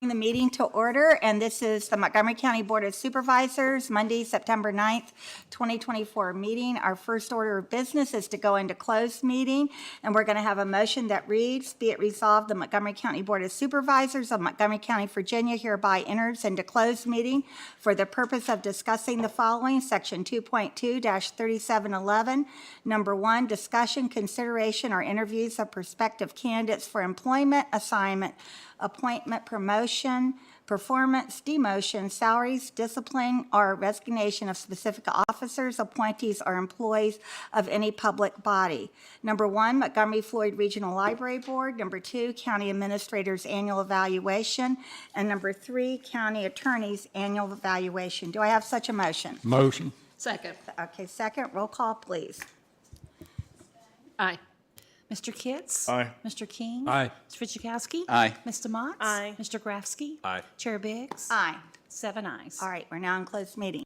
The meeting to order, and this is the Montgomery County Board of Supervisors, Monday, September 9th, 2024 meeting. Our first order of business is to go into closed meeting, and we're going to have a motion that reads, be it resolved, the Montgomery County Board of Supervisors of Montgomery County, Virginia hereby enters into closed meeting for the purpose of discussing the following, Section 2.2-3711. Number 1, discussion, consideration, or interviews of prospective candidates for employment, assignment, appointment, promotion, performance, demotion, salaries, discipline, or resignation of specific officers, appointees, or employees of any public body. Number 1, Montgomery Floyd Regional Library Board. Number 2, County Administrator's Annual Evaluation. And number 3, County Attorney's Annual Evaluation. Do I have such a motion? Motion. Second. Okay, second. Roll call, please. Aye. Mr. Kitts? Aye. Mr. King? Aye. Mr. Fidzikowski? Aye. Mr. Motts? Aye. Mr. Grafsky? Aye. Chair Biggs? Aye. 7 ayes. All right, we're now in closed meeting.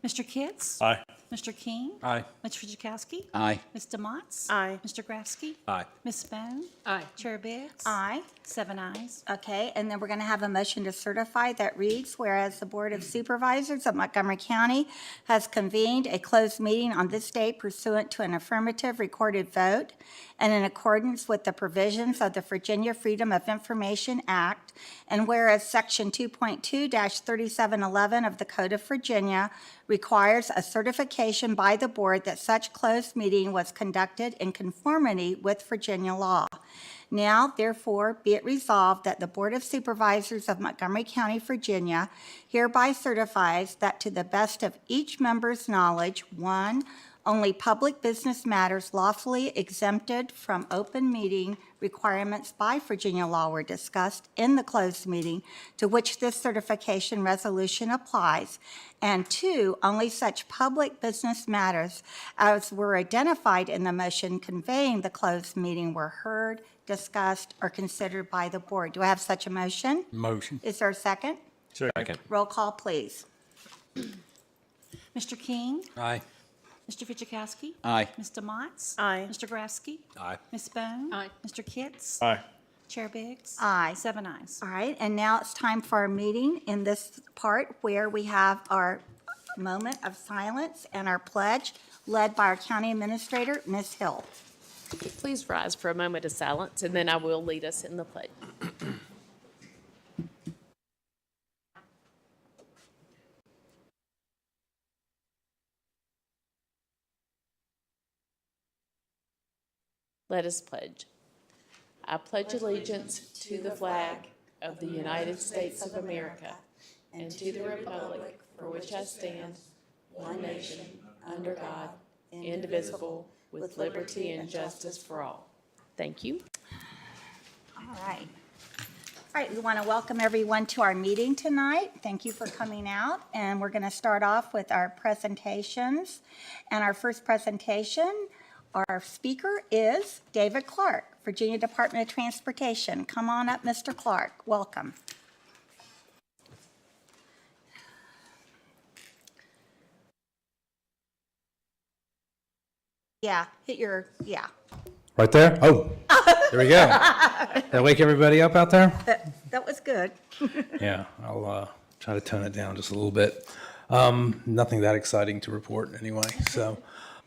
Mr. Kitts? Aye. Mr. King? Aye. Mr. Fidzikowski? Aye. Ms. DeMotts? Aye. Mr. Grafsky? Aye. Ms. Spohn? Aye. Chair Biggs? Aye. 7 ayes. Okay, and then we're going to have a motion to certify that reads, whereas the Board of Supervisors of Montgomery County has convened a closed meeting on this date pursuant to an affirmative recorded vote and in accordance with the provisions of the Virginia Freedom of Information Act, and whereas Section 2.2-3711 of the Code of Virginia requires a certification by the board that such closed meeting was conducted in conformity with Virginia law. Now, therefore, be it resolved that the Board of Supervisors of Montgomery County, Virginia, hereby certifies that to the best of each member's knowledge, 1, only public business matters lawfully exempted from open meeting requirements by Virginia law were discussed in the closed meeting to which this certification resolution applies, and 2, only such public business matters as were identified in the motion conveying the closed meeting were heard, discussed, or considered by the board. Do I have such a motion? Motion. Is there a second? Second. Roll call, please. Mr. King? Aye. Mr. Fidzikowski? Aye. Ms. DeMotts? Aye. Mr. Grafsky? Aye. Ms. Spohn? Aye. Mr. Kitts? Aye. Chair Biggs? Aye. 7 ayes. All right, and now it's time for our meeting in this part where we have our moment of silence and our pledge led by our county administrator, Ms. Hill. Please rise for a moment of silence, and then I will lead us in the pledge. Let us pledge. I pledge allegiance to the flag of the United States of America and to the republic for which I stand, one nation, under God, indivisible, with liberty and justice for all. Thank you. All right. All right, we want to welcome everyone to our meeting tonight. Thank you for coming out, and we're going to start off with our presentations. And our first presentation, our speaker is David Clark, Virginia Department of Transportation. Come on up, Mr. Clark. Welcome. Yeah, hit your, yeah. Right there? Oh, there we go. Did I wake everybody up out there? That was good. Yeah, I'll try to tone it down just a little bit. Nothing that exciting to report anyway. So,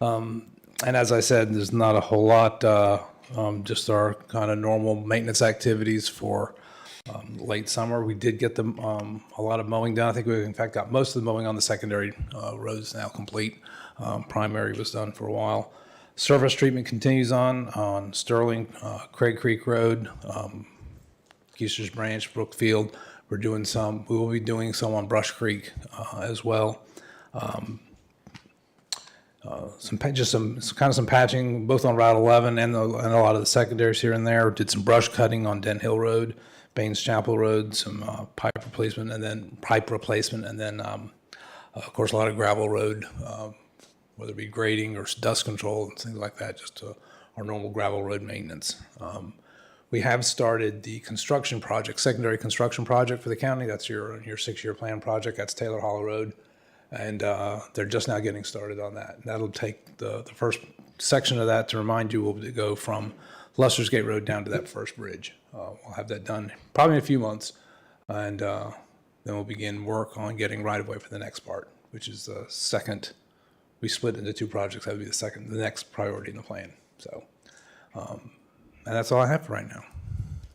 and as I said, there's not a whole lot, just our kind of normal maintenance activities for late summer. We did get them a lot of mowing done. I think we, in fact, got most of the mowing on the secondary roads now complete. Primary was done for a while. Surface treatment continues on Sterling, Craig Creek Road, Geester's Branch, Brookfield. We will be doing some on Brush Creek as well. Some patching both on Route 11 and a lot of the secondaries here and there. Did some brush cutting on Den Hill Road, Baines Chapel Road, some pipe replacement, and then of course a lot of gravel road, whether it be grading or dust control and things like that, just our normal gravel road maintenance. We have started the construction project, secondary construction project for the county. That's your 6-year plan project. That's Taylor Hollow Road. And they're just now getting started on that. That'll take the first section of that, to remind you, will go from Luster's Gate Road down to that first bridge. We'll have that done probably in a few months. And then we'll begin work on getting right-of-way for the next part, which is the second. We split into 2 projects. That would be the next priority in the plan. So, and that's all I have for right now.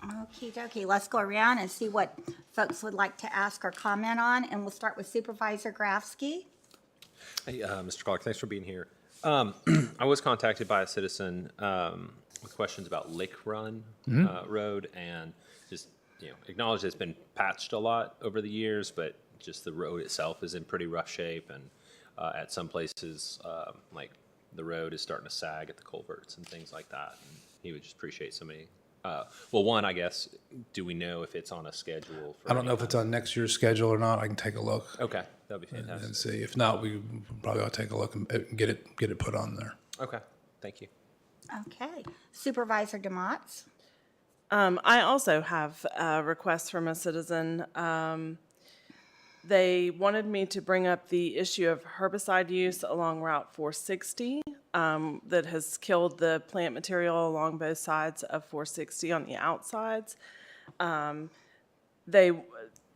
Okie dokie, let's go around and see what folks would like to ask or comment on, and we'll start with Supervisor Grafsky. Hey, Mr. Clark, thanks for being here. I was contacted by a citizen with questions about Lick Run Road, and just acknowledge that it's been patched a lot over the years, but just the road itself is in pretty rough shape, and at some places, like the road is starting to sag at the culverts and things like that. And he would just appreciate somebody. Well, one, I guess, do we know if it's on a schedule? I don't know if it's on next year's schedule or not. I can take a look. Okay, that'd be fantastic. And see. If not, we probably ought to take a look and get it put on there. Okay, thank you. Okay, Supervisor DeMotts. I also have a request from a citizen. They wanted me to bring up the issue of herbicide use along Route 460 that has killed the plant material along both sides of 460 on the outsides. They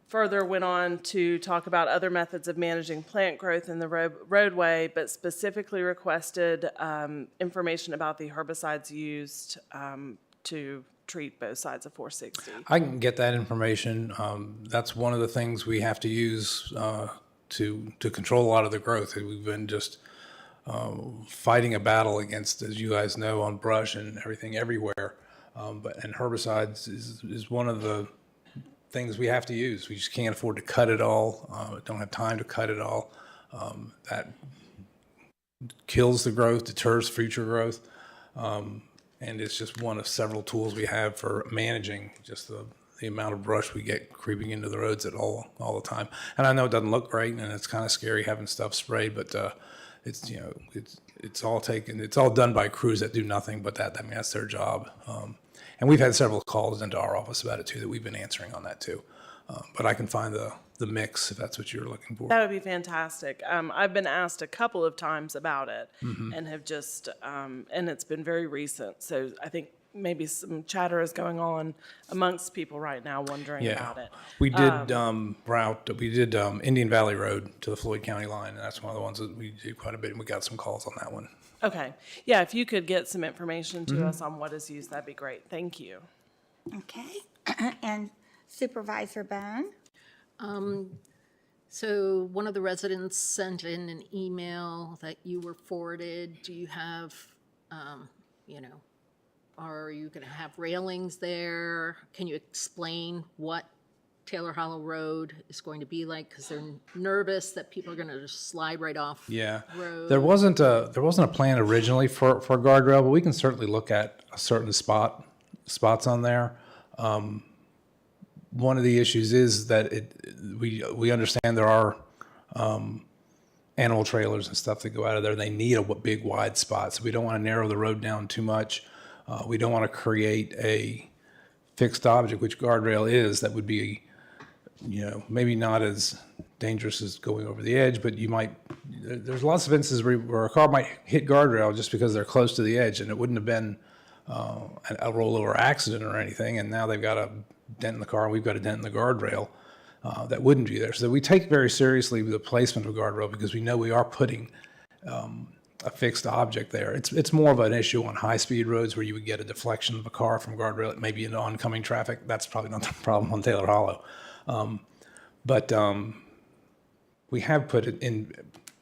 further went on to talk about other methods of managing plant growth in the roadway, but specifically requested information about the herbicides used to treat both sides of 460. I can get that information. That's one of the things we have to use to control a lot of the growth. We've been just fighting a battle against, as you guys know, on brush and everything everywhere. And herbicides is one of the things we have to use. We just can't afford to cut it all. Don't have time to cut it all. That kills the growth, deters future growth. And it's just one of several tools we have for managing just the amount of brush we get creeping into the roads all the time. And I know it doesn't look great, and it's kind of scary having stuff sprayed, but it's all done by crews that do nothing but that. I mean, that's their job. And we've had several calls into our office about it too, that we've been answering on that too. But I can find the mix if that's what you're looking for. That would be fantastic. I've been asked a couple of times about it and have just, and it's been very recent. So I think maybe some chatter is going on amongst people right now wondering about it. We did Indian Valley Road to the Floyd County line, and that's one of the ones that we did quite a bit, and we got some calls on that one. Okay. Yeah, if you could get some information to us on what is used, that'd be great. Thank you. Okay. And Supervisor Bone? So one of the residents sent in an email that you were forwarded. Do you have, are you going to have railings there? Can you explain what Taylor Hollow Road is going to be like? Because they're nervous that people are going to just slide right off. Yeah, road. there wasn't a plan originally for a guardrail, but we can certainly look at a certain spots on there. One of the issues is that we understand there are animal trailers and stuff that go out of there. They need a big wide spot, so we don't want to narrow the road down too much. We don't want to create a fixed object, which guardrail is, that would be, maybe not as dangerous as going over the edge, but there's lots of instances where a car might hit guardrail just because they're close to the edge, and it wouldn't have been a rollover accident or anything, and now they've got a dent in the car and we've got a dent in the guardrail that wouldn't be there. So we take very seriously the placement of a guardrail because we know we are putting a fixed object there. It's more of an issue on high-speed roads where you would get a deflection of a car from guardrail, maybe into oncoming traffic. That's probably not the problem on Taylor Hollow. But we have put it in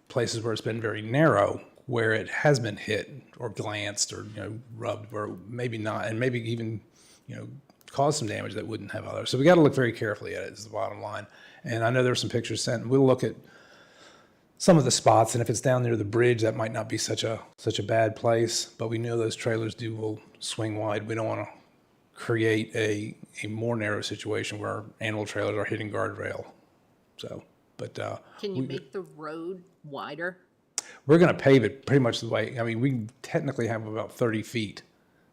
places where it's been very narrow, where it has been hit or glanced or rubbed, where maybe not, and maybe even cause some damage that wouldn't have others. So we got to look very carefully at it, is the bottom line. And I know there's some pictures sent. We'll look at some of the spots, and if it's down near the bridge, that might not be such a bad place. But we know those trailers will swing wide. We don't want to create a more narrow situation where animal trailers are hitting guardrail. So, but Can you make the road wider? we're going to pave it pretty much the way. I mean, we technically have about 30 feet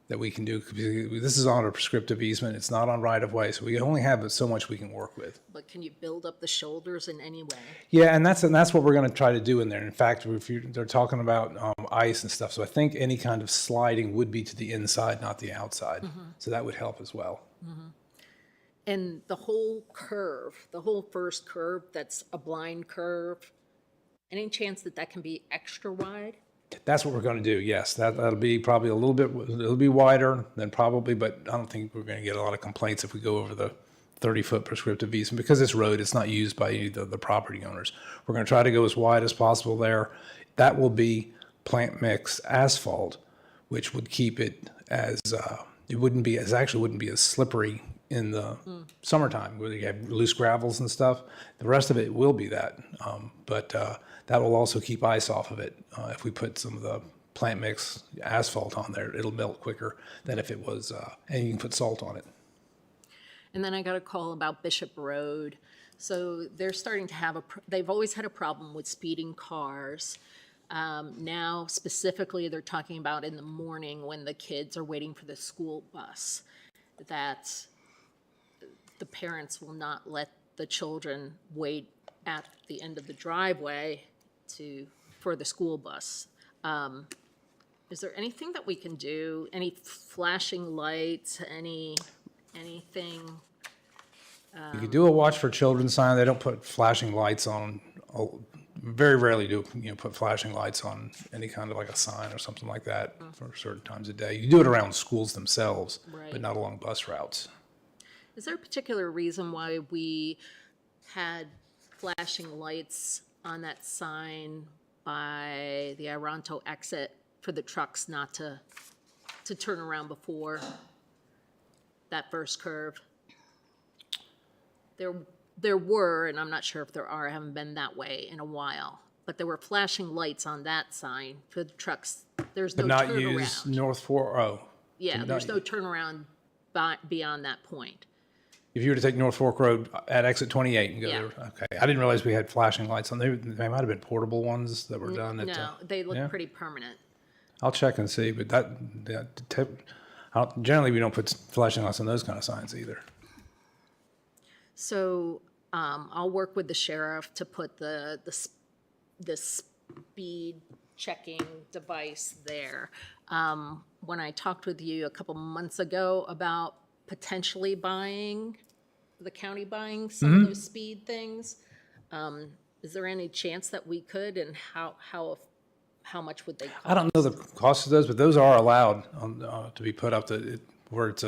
that we can do. This is on a prescriptive easement. It's not on right of way, so we only have so much we can work with. But can you build up the shoulders in any way? Yeah, and that's what we're going to try to do in there. In fact, they're talking about ice and stuff, so I think any kind of sliding would be to the inside, not the outside. So that would help as well. And the whole curve, the whole first curve, that's a blind curve, any chance that can be extra wide? That's what we're going to do. Yes, that'll be probably a little bit. It'll be wider than probably, but I don't think we're going to get a lot of complaints if we go over the 30-foot prescriptive easement because this road, it's not used by any of the property owners. We're going to try to go as wide as possible there. That will be plant mix asphalt, which would keep it as it wouldn't be as slippery in the summertime where you have loose gravels and stuff. The rest of it will be that, but that will also keep ice off of it. If we put some of the plant mix asphalt on there, it'll melt quicker than if it was, and you can put salt on it. And then I got a call about Bishop Road. So they're starting to have they've always had a problem with speeding cars. Now specifically they're talking about in the morning when the kids are waiting for the school bus, that the parents will not let the children wait at the end of the driveway for the school bus. Is there anything that we can do? Any flashing lights, anything? You could do a watch for children sign. They don't put flashing lights on. Very rarely do put flashing lights on any kind of like a sign or something like that for certain times of day. You do it around schools themselves, Right. but not along bus routes. Is there a particular reason why we had flashing lights on that sign by the Roanoke exit for the trucks not to turn around before that first curve? There were, and I'm not sure if there are, I haven't been that way in a while, but there were flashing lights on that sign for the trucks. There's no But not turnaround. use North Fork. Oh, Yeah, not there's no turnaround beyond that point. if you were to take North Fork Road at exit 28 and go Yeah. there, okay. I didn't realize we had flashing lights on. They might have been portable ones that were done. No, they look yeah. pretty permanent. I'll check and see, but generally we don't put flashing lights on those kind of signs either. So I'll work with the sheriff to put the speed checking device there. When I talked with you a couple months ago about potentially the county buying some of those speed things, is there any chance that we could, and how much would they cost? I don't know the cost of those, but those are allowed to be put up where it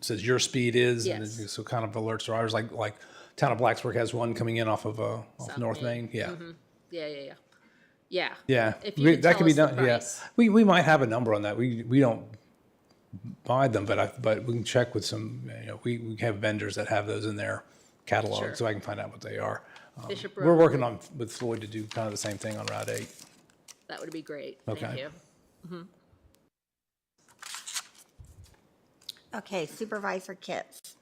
says your speed is, and Yes. so kind of alerts drivers. Like Town of Blacksburg has one coming in off South North Main. Main. Yeah, Yeah. If you could that tell could be us the done. Yeah, price. we might have a number on that. We don't buy them, but we can check with some. We have vendors that have those in their catalog, Sure. so I can find out what they are. Bishop We're Road. working on with Floyd to do kind of the same thing on Route 8. That would be great. Thank Okay. you. Okay, Supervisor Kitts.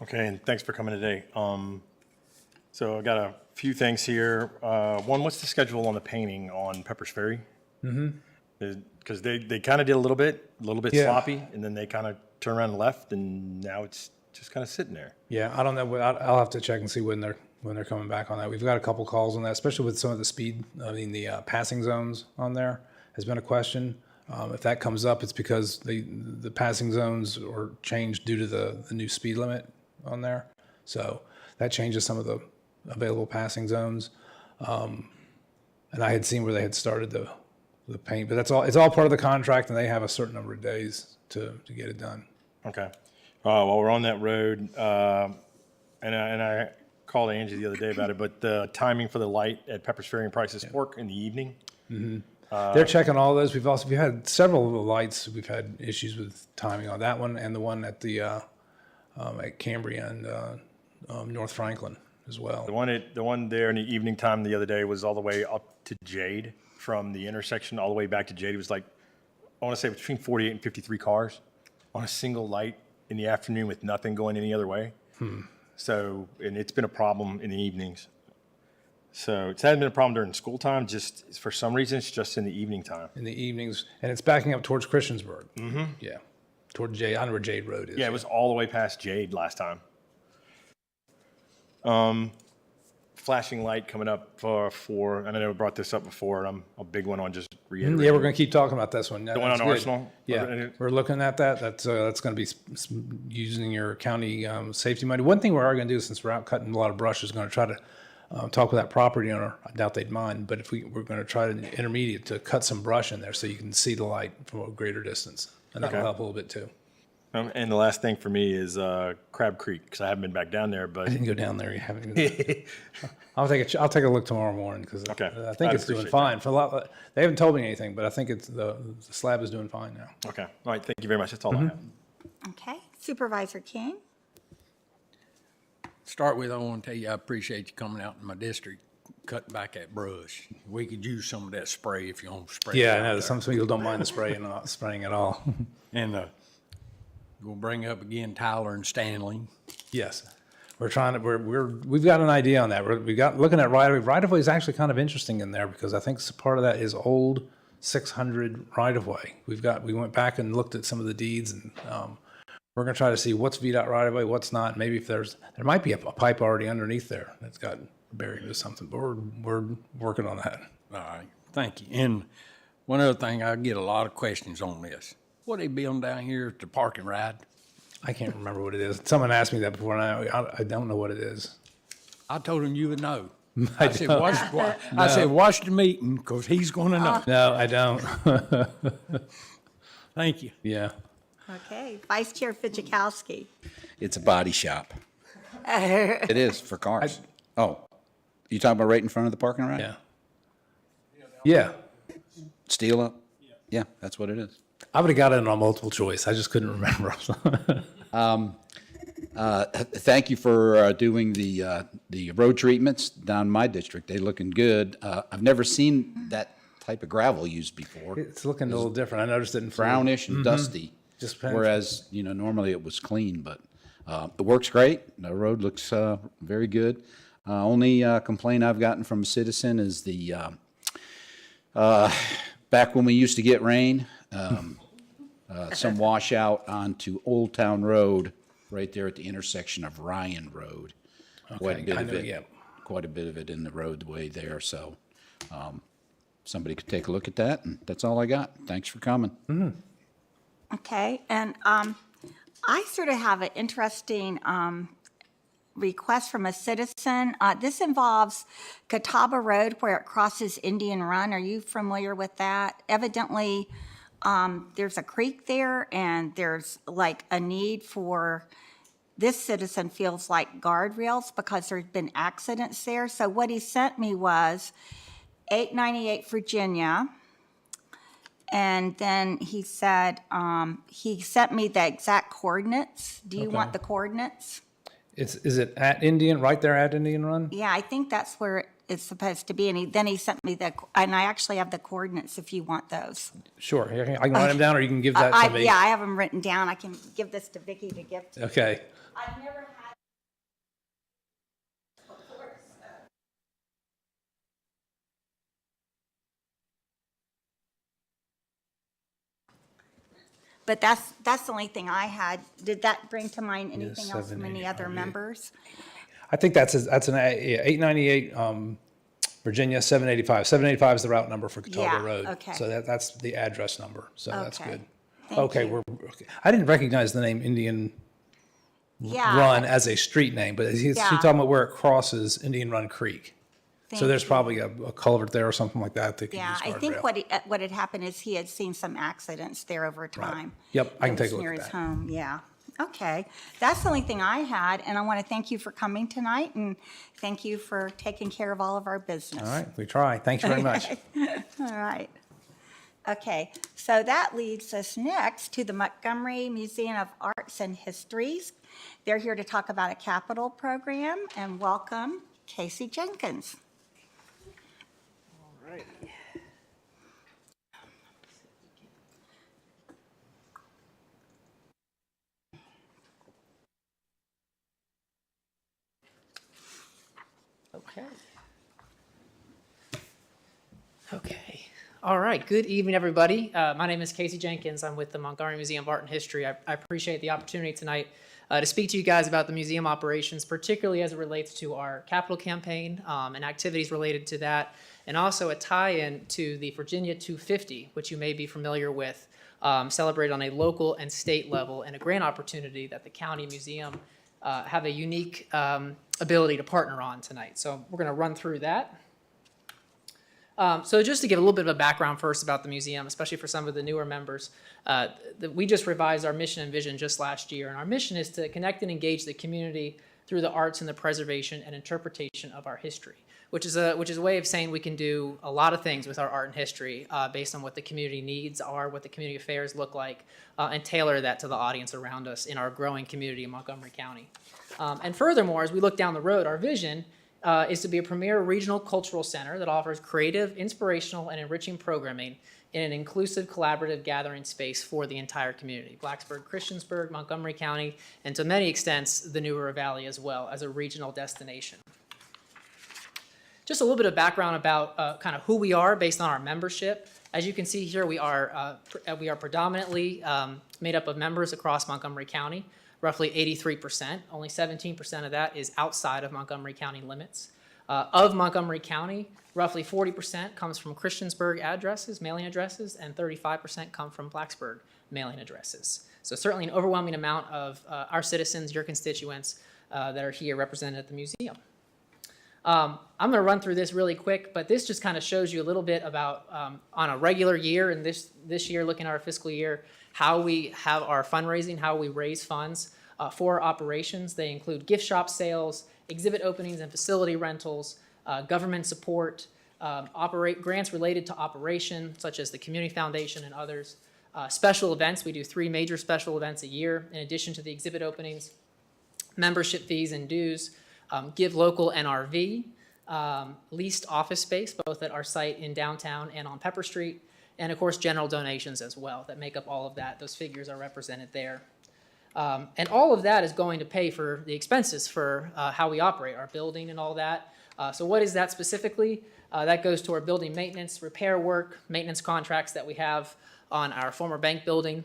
Okay, and thanks for coming today. So I got a few things here. One, what's the schedule on the painting on Pepper's Ferry? Because they kind of did a little bit Yeah. sloppy, and then they kind of turned around and left, and now it's just kind of sitting there. Yeah, I don't know. I'll have to check and see when they're coming back on that. We've got a couple calls on that, especially with some of the speed. The passing zones on there has been a question. If that comes up, it's because the passing zones are changed due to the new speed limit on there. So that changes some of the available passing zones. And I had seen where they had started the paint, but that's all. It's all part of the contract, and they have a certain number of days to get it done. Okay. While we're on that road, and I called Angie the other day about it, but the timing for the light at Pepper's Ferry and Price's Fork in the evening. They're checking all those. We've had several of the lights. We've had issues with timing on that one and the one at the at Cambria and North Franklin as well. The one there in the evening time the other day was all the way up to Jade, from the intersection all the way back to Jade. It was like, I want to say between 48 and 53 cars on a single light in the afternoon with nothing going any other way. So, and it's been a problem in the evenings. So it hasn't been a problem during school time, just for some reason, it's just in the evening time. In the evenings, and it's backing up towards Christiansburg. Mm-hmm. Yeah, toward Jade. I know where Jade Road is. Yeah, it was all the way past Jade last time. Flashing light coming up for, and I know I brought this up before, and I'm a big one on just reiterating. Yeah, we're going to keep talking about this one. The one on Arsenal? Yeah, we're looking at that. That's going to be using your county safety money. One thing we are going to do, since we're out cutting a lot of brush, is going to try to talk with that property owner. I doubt they'd mind, but if we're going to try to intermediate to cut some brush in there so you can see the light from a greater distance, and that'll Okay. help a little bit too. And the last thing for me is Crab Creek, because I haven't been back down there, but I didn't go down there. You haven't. I'll take a look tomorrow morning because Okay. I think I'd it's doing appreciate fine. For a lot, they haven't told me anything, but I think it's the slab is doing fine now. okay. All right, thank you very much. That's all I have. Okay, Supervisor King. Start with, I want to tell you, I appreciate you coming out in my district, cutting back that brush. We could use some of that spray if you want to spray. Yeah, it I out know there. some people don't mind the spray and not spraying at all. And we'll bring up again Tyler and Stanley. Yes, we're trying to. We've got an idea on that. We got looking at right of way. Right of way is actually kind of interesting in there because I think part of that is old 600 right of way. We went back and looked at some of the deeds, and we're going to try to see what's VDOT right of way, what's not. Maybe if there might be a pipe already underneath there that's got buried with something, but we're working on that. All right, thank you. And one other thing, I get a lot of questions on this. What they building down here at the park and ride? I can't remember what it is. Someone asked me that before, and I don't know what it is. I told him you would know. I I said, don't. watch the meeting, because he's going to know. No, I don't. Thank you. Yeah. Okay, Vice Chair Fidzikowski. It's a body shop. It is for cars. Oh, you talking about right in front of the parking lot? Yeah. Yeah. Steel up? Yeah, that's what it is. I would have got it on multiple choice. I just couldn't remember. Thank you for doing the road treatments down in my district. They're looking good. I've never seen that type of gravel used before. It's looking a little different. I noticed it in Brownish and dusty. Just whereas, normally it was clean, but it works great. The road looks very good. Only complaint I've gotten from a citizen is the back when we used to get rain, some washout onto Old Town Road right there at the intersection of Ryan Road. Quite a bit I of know, it. yeah. Quite a bit of it in the roadway there. So somebody could take a look at that, and that's all I got. Thanks for coming. Okay, and I sort of have an interesting request from a citizen. This involves Catawba Road where it crosses Indian Run. Are you familiar with that? Evidently, there's a creek there and there's like a need for, this citizen feels like guardrails because there's been accidents there. So what he sent me was 898 Virginia. And then he said, he sent me the exact coordinates. Do you want the coordinates? Is it at Indian, right there at Indian Run? Yeah, I think that's where it's supposed to be. And then he sent me and I actually have the coordinates if you want those. Sure. I can write them down, or you can give that to me. Yeah, I have them written down. I can give this to Vicki to give to. Okay. I've never had. But that's the only thing I had. Did that bring to mind anything else from any other members? I think that's an 898 Virginia 785. 785 is the route number for Catawba Yeah, Road. okay. So that's the address number. So that's Okay. good. Thank Okay, you. I didn't recognize the name Indian Yeah. Run as a street name, but he's Yeah. talking about where it crosses Indian Run Creek. So Thank there's you. probably a culvert there or something like that that could Yeah, use I think guardrail. what had happened is he had seen some accidents there over time. Yep, I can It take was a look near at his that. home, yeah. Okay, that's the only thing I had, and I want to thank you for coming tonight, and thank you for taking care of all of our business. All right, we try. Thank you very much. All right. Okay, so that leads us next to the Montgomery Museum of Arts and Histories. They're here to talk about a capital program, and welcome Casey Jenkins. Okay. Okay. All right. Good evening, everybody. My name is Casey Jenkins. I'm with the Montgomery Museum of Art and History. I appreciate the opportunity tonight to speak to you guys about the museum operations, particularly as it relates to our capital campaign and activities related to that, and also a tie-in to the Virginia 250, which you may be familiar with, celebrated on a local and state level, and a grant opportunity that the county museum have a unique ability to partner on tonight. So we're going to run through that. So just to give a little bit of a background first about the museum, especially for some of the newer members, we just revised our mission and vision just last year. And our mission is to connect and engage the community through the arts and the preservation and interpretation of our history, which is a way of saying we can do a lot of things with our art and history based on what the community needs are, what the community affairs look like, and tailor that to the audience around us in our growing community in Montgomery County. And furthermore, as we look down the road, our vision is to be a premier regional cultural center that offers creative, inspirational, and enriching programming in an inclusive, collaborative gathering space for the entire community. Blacksburg, Christiansburg, Montgomery County, and to many extents, the New River Valley as well as a regional destination. Just a little bit of background about kind of who we are based on our membership. As you can see here, we are predominantly made up of members across Montgomery County. Roughly 83%, only 17% of that is outside of Montgomery County limits. Of Montgomery County, roughly 40% comes from Christiansburg addresses, mailing addresses, and 35% come from Blacksburg mailing addresses. So certainly an overwhelming amount of our citizens, your constituents, that are here represented at the museum. I'm going to run through this really quick, but this just kind of shows you a little bit about, on a regular year, and this year, looking at our fiscal year, how we have our fundraising, how we raise funds for operations. They include gift shop sales, exhibit openings and facility rentals, government support, grants related to operation, such as the Community Foundation and others. Special events, we do 3 major special events a year, in addition to the exhibit openings, membership fees and dues, Give Local NRV, leased office space, both at our site in downtown and on Pepper Street, and of course, general donations as well that make up all of that. Those figures are represented there. And all of that is going to pay for the expenses for how we operate, our building and all that. So what is that specifically? That goes to our building maintenance, repair work, maintenance contracts that we have on our former bank building,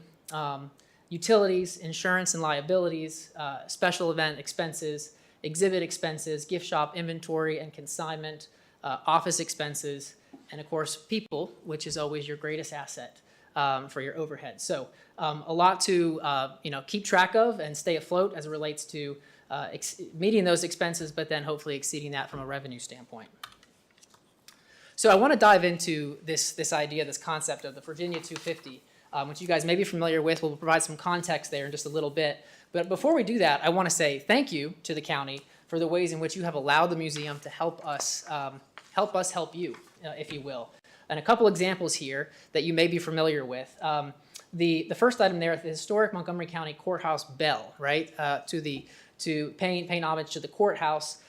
utilities, insurance and liabilities, special event expenses, exhibit expenses, gift shop inventory and consignment, office expenses, and of course, people, which is always your greatest asset for your overhead. So a lot to keep track of and stay afloat as it relates to meeting those expenses, but then hopefully exceeding that from a revenue standpoint. So I want to dive into this idea, this concept of the Virginia 250, which you guys may be familiar with. We'll provide some context there in just a little bit. But before we do that, I want to say thank you to the county for the ways in which you have allowed the museum to help us help you, if you will. And a couple examples here that you may be familiar with. The first item there, the historic Montgomery County Courthouse bell, right? To paying homage to the courthouse.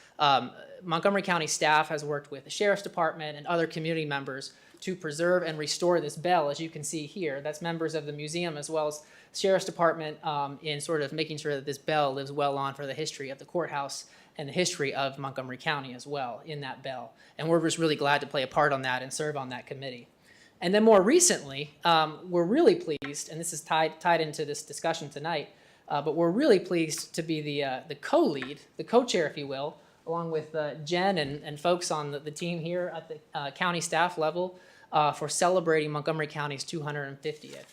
Montgomery County staff has worked with the Sheriff's Department and other community members to preserve and restore this bell, as you can see here. That's members of the museum as well as Sheriff's Department in sort of making sure that this bell lives well on for the history of the courthouse and the history of Montgomery County as well in that bell. And we're just really glad to play a part on that and serve on that committee. And then more recently, we're really pleased, and this is tied into this discussion tonight, but we're really pleased to be the co-lead, the co-chair, if you will, along with Jen and folks on the team here at the county staff level for celebrating Montgomery County's 250th.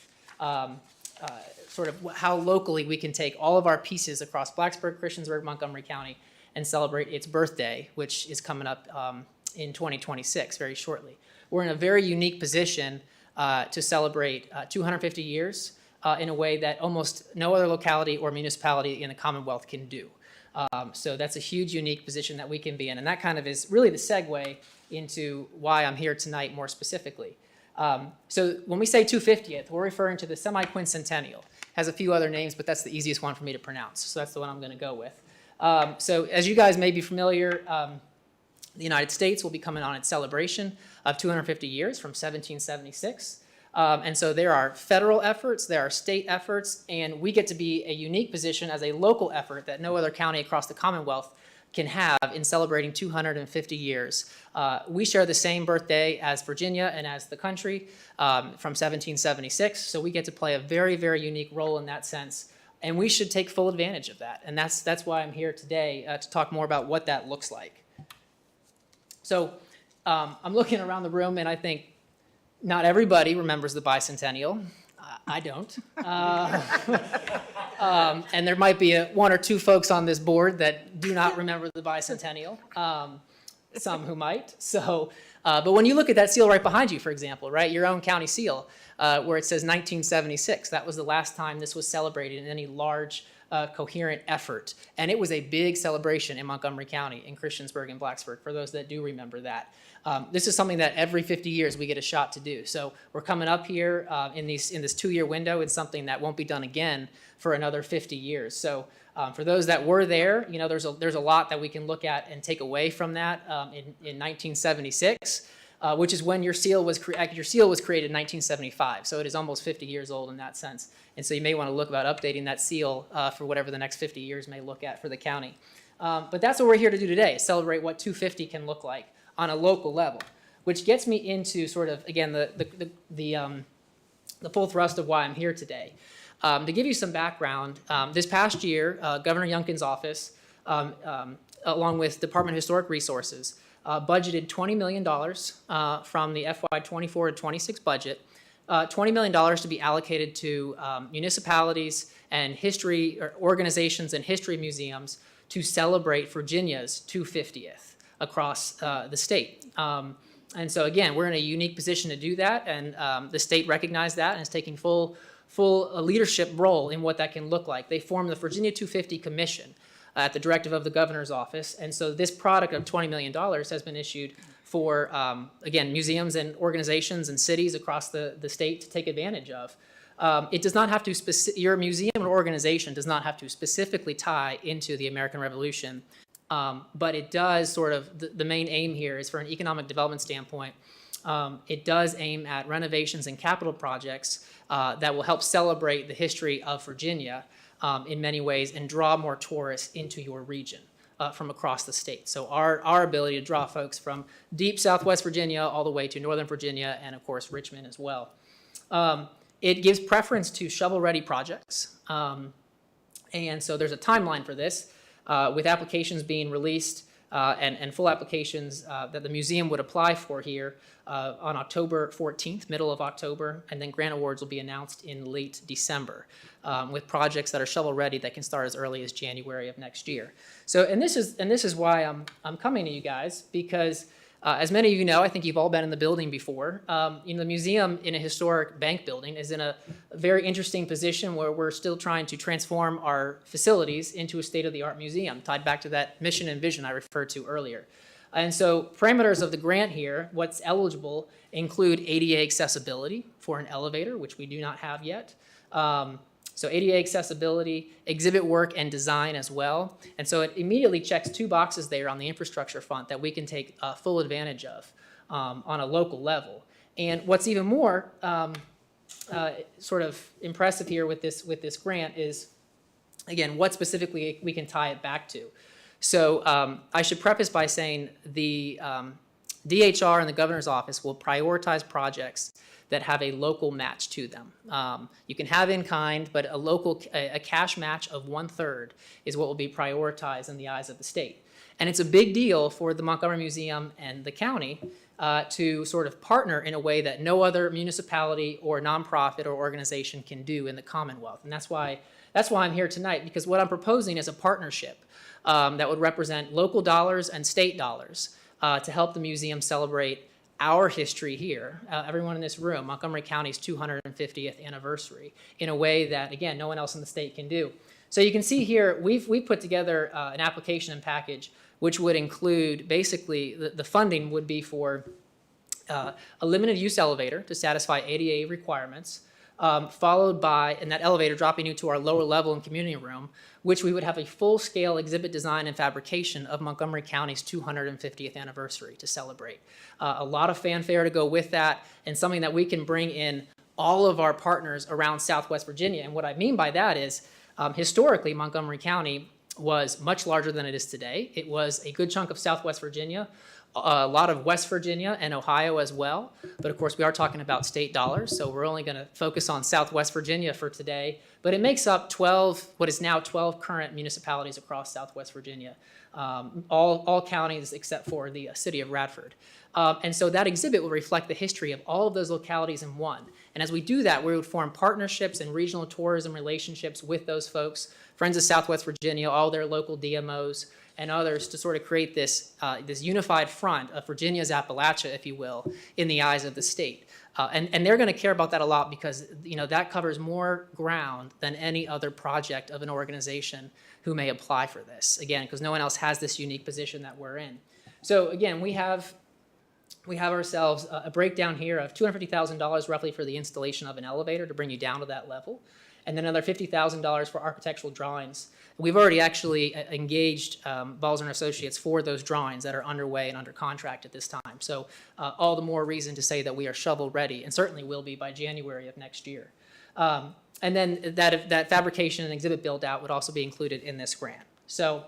Sort of how locally we can take all of our pieces across Blacksburg, Christiansburg, Montgomery County, and celebrate its birthday, which is coming up in 2026, very shortly. We're in a very unique position to celebrate 250 years in a way that almost no other locality or municipality in the Commonwealth can do. So that's a huge, unique position that we can be in. And that kind of is really the segue into why I'm here tonight more specifically. So when we say 250th, we're referring to the semi-quincentennial. Has a few other names, but that's the easiest one for me to pronounce. So that's the one I'm going to go with. So as you guys may be familiar, the United States will be coming on its celebration of 250 years from 1776. And so there are federal efforts, there are state efforts, and we get to be a unique position as a local effort that no other county across the Commonwealth can have in celebrating 250 years. We share the same birthday as Virginia and as the country from 1776, so we get to play a very, very unique role in that sense, and we should take full advantage of that. And that's why I'm here today to talk more about what that looks like. So I'm looking around the room, and I think not everybody remembers the bicentennial. I don't. And there might be one or two folks on this board that do not remember the bicentennial, some who might. So, but when you look at that seal right behind you, for example, right, your own county seal, where it says 1976, that was the last time this was celebrated in any large coherent effort. And it was a big celebration in Montgomery County, in Christiansburg and Blacksburg, for those that do remember that. This is something that every 50 years we get a shot to do. So we're coming up here in this 2-year window. It's something that won't be done again for another 50 years. So for those that were there, you know, there's a lot that we can look at and take away from that in 1976. Which is when your seal was created in 1975, so it is almost 50 years old in that sense. And so you may want to look about updating that seal for whatever the next 50 years may look at for the county. But that's what we're here to do today, celebrate what 250 can look like on a local level, which gets me into sort of, again, the full thrust of why I'm here today. To give you some background, this past year, Governor Youngkin's office, along with Department of Historic Resources, budgeted $20 million from the FY 24 to 26 budget, $20 million to be allocated to municipalities and history or organizations and history museums to celebrate Virginia's 250th across the state. And so again, we're in a unique position to do that, and the state recognized that and is taking full leadership role in what that can look like. They formed the Virginia 250 Commission at the directive of the governor's office, and so this product of $20 million has been issued for, again, museums and organizations and cities across the state to take advantage of. It does not have to, your museum or organization does not have to specifically tie into the American Revolution, but it does sort of, the main aim here is for an economic development standpoint. It does aim at renovations and capital projects that will help celebrate the history of Virginia in many ways and draw more tourists into your region from across the state. So our ability to draw folks from deep Southwest Virginia all the way to Northern Virginia and of course Richmond as well. It gives preference to shovel-ready projects. And so there's a timeline for this with applications being released and full applications that the museum would apply for here on October 14th, middle of October, and then grant awards will be announced in late December with projects that are shovel-ready that can start as early as January of next year. So, and this is why I'm coming to you guys, because as many of you know, I think you've all been in the building before. The museum in a historic bank building is in a very interesting position where we're still trying to transform our facilities into a state-of-the-art museum, tied back to that mission and vision I referred to earlier. And so parameters of the grant here, what's eligible, include ADA accessibility for an elevator, which we do not have yet. So ADA accessibility, exhibit work and design as well. And so it immediately checks two boxes there on the infrastructure front that we can take full advantage of on a local level. And what's even more sort of impressive here with this grant is, again, what specifically we can tie it back to. So I should preface by saying the DHR and the governor's office will prioritize projects that have a local match to them. You can have in kind, but a cash match of 1/3 is what will be prioritized in the eyes of the state. And it's a big deal for the Montgomery Museum and the county to sort of partner in a way that no other municipality or nonprofit or organization can do in the Commonwealth. And that's why I'm here tonight, because what I'm proposing is a partnership that would represent local dollars and state dollars to help the museum celebrate our history here, everyone in this room, Montgomery County's 250th anniversary, in a way that, again, no one else in the state can do. So you can see here, we've put together an application and package which would include, basically, the funding would be for a limited use elevator to satisfy ADA requirements, followed by, and that elevator dropping you to our lower level and community room, which we would have a full-scale exhibit design and fabrication of Montgomery County's 250th anniversary to celebrate. A lot of fanfare to go with that, and something that we can bring in all of our partners around Southwest Virginia. And what I mean by that is, historically, Montgomery County was much larger than it is today. It was a good chunk of Southwest Virginia, a lot of West Virginia and Ohio as well. But of course, we are talking about state dollars, so we're only going to focus on Southwest Virginia for today. But it makes up 12, what is now 12 current municipalities across Southwest Virginia, all counties except for the city of Radford. And so that exhibit will reflect the history of all of those localities in one. And as we do that, we would form partnerships and regional tourism relationships with those folks, Friends of Southwest Virginia, all their local DMOs, and others to sort of create this unified front of Virginia's Appalachia, if you will, in the eyes of the state. And they're going to care about that a lot because that covers more ground than any other project of an organization who may apply for this. Again, because no one else has this unique position that we're in. So again, we have ourselves a breakdown here of $250,000 roughly for the installation of an elevator to bring you down to that level, and then another $50,000 for architectural drawings. We've already actually engaged Balzer & Associates for those drawings that are underway and under contract at this time. So all the more reason to say that we are shovel ready, and certainly will be by January of next year. And then that fabrication and exhibit build out would also be included in this grant. So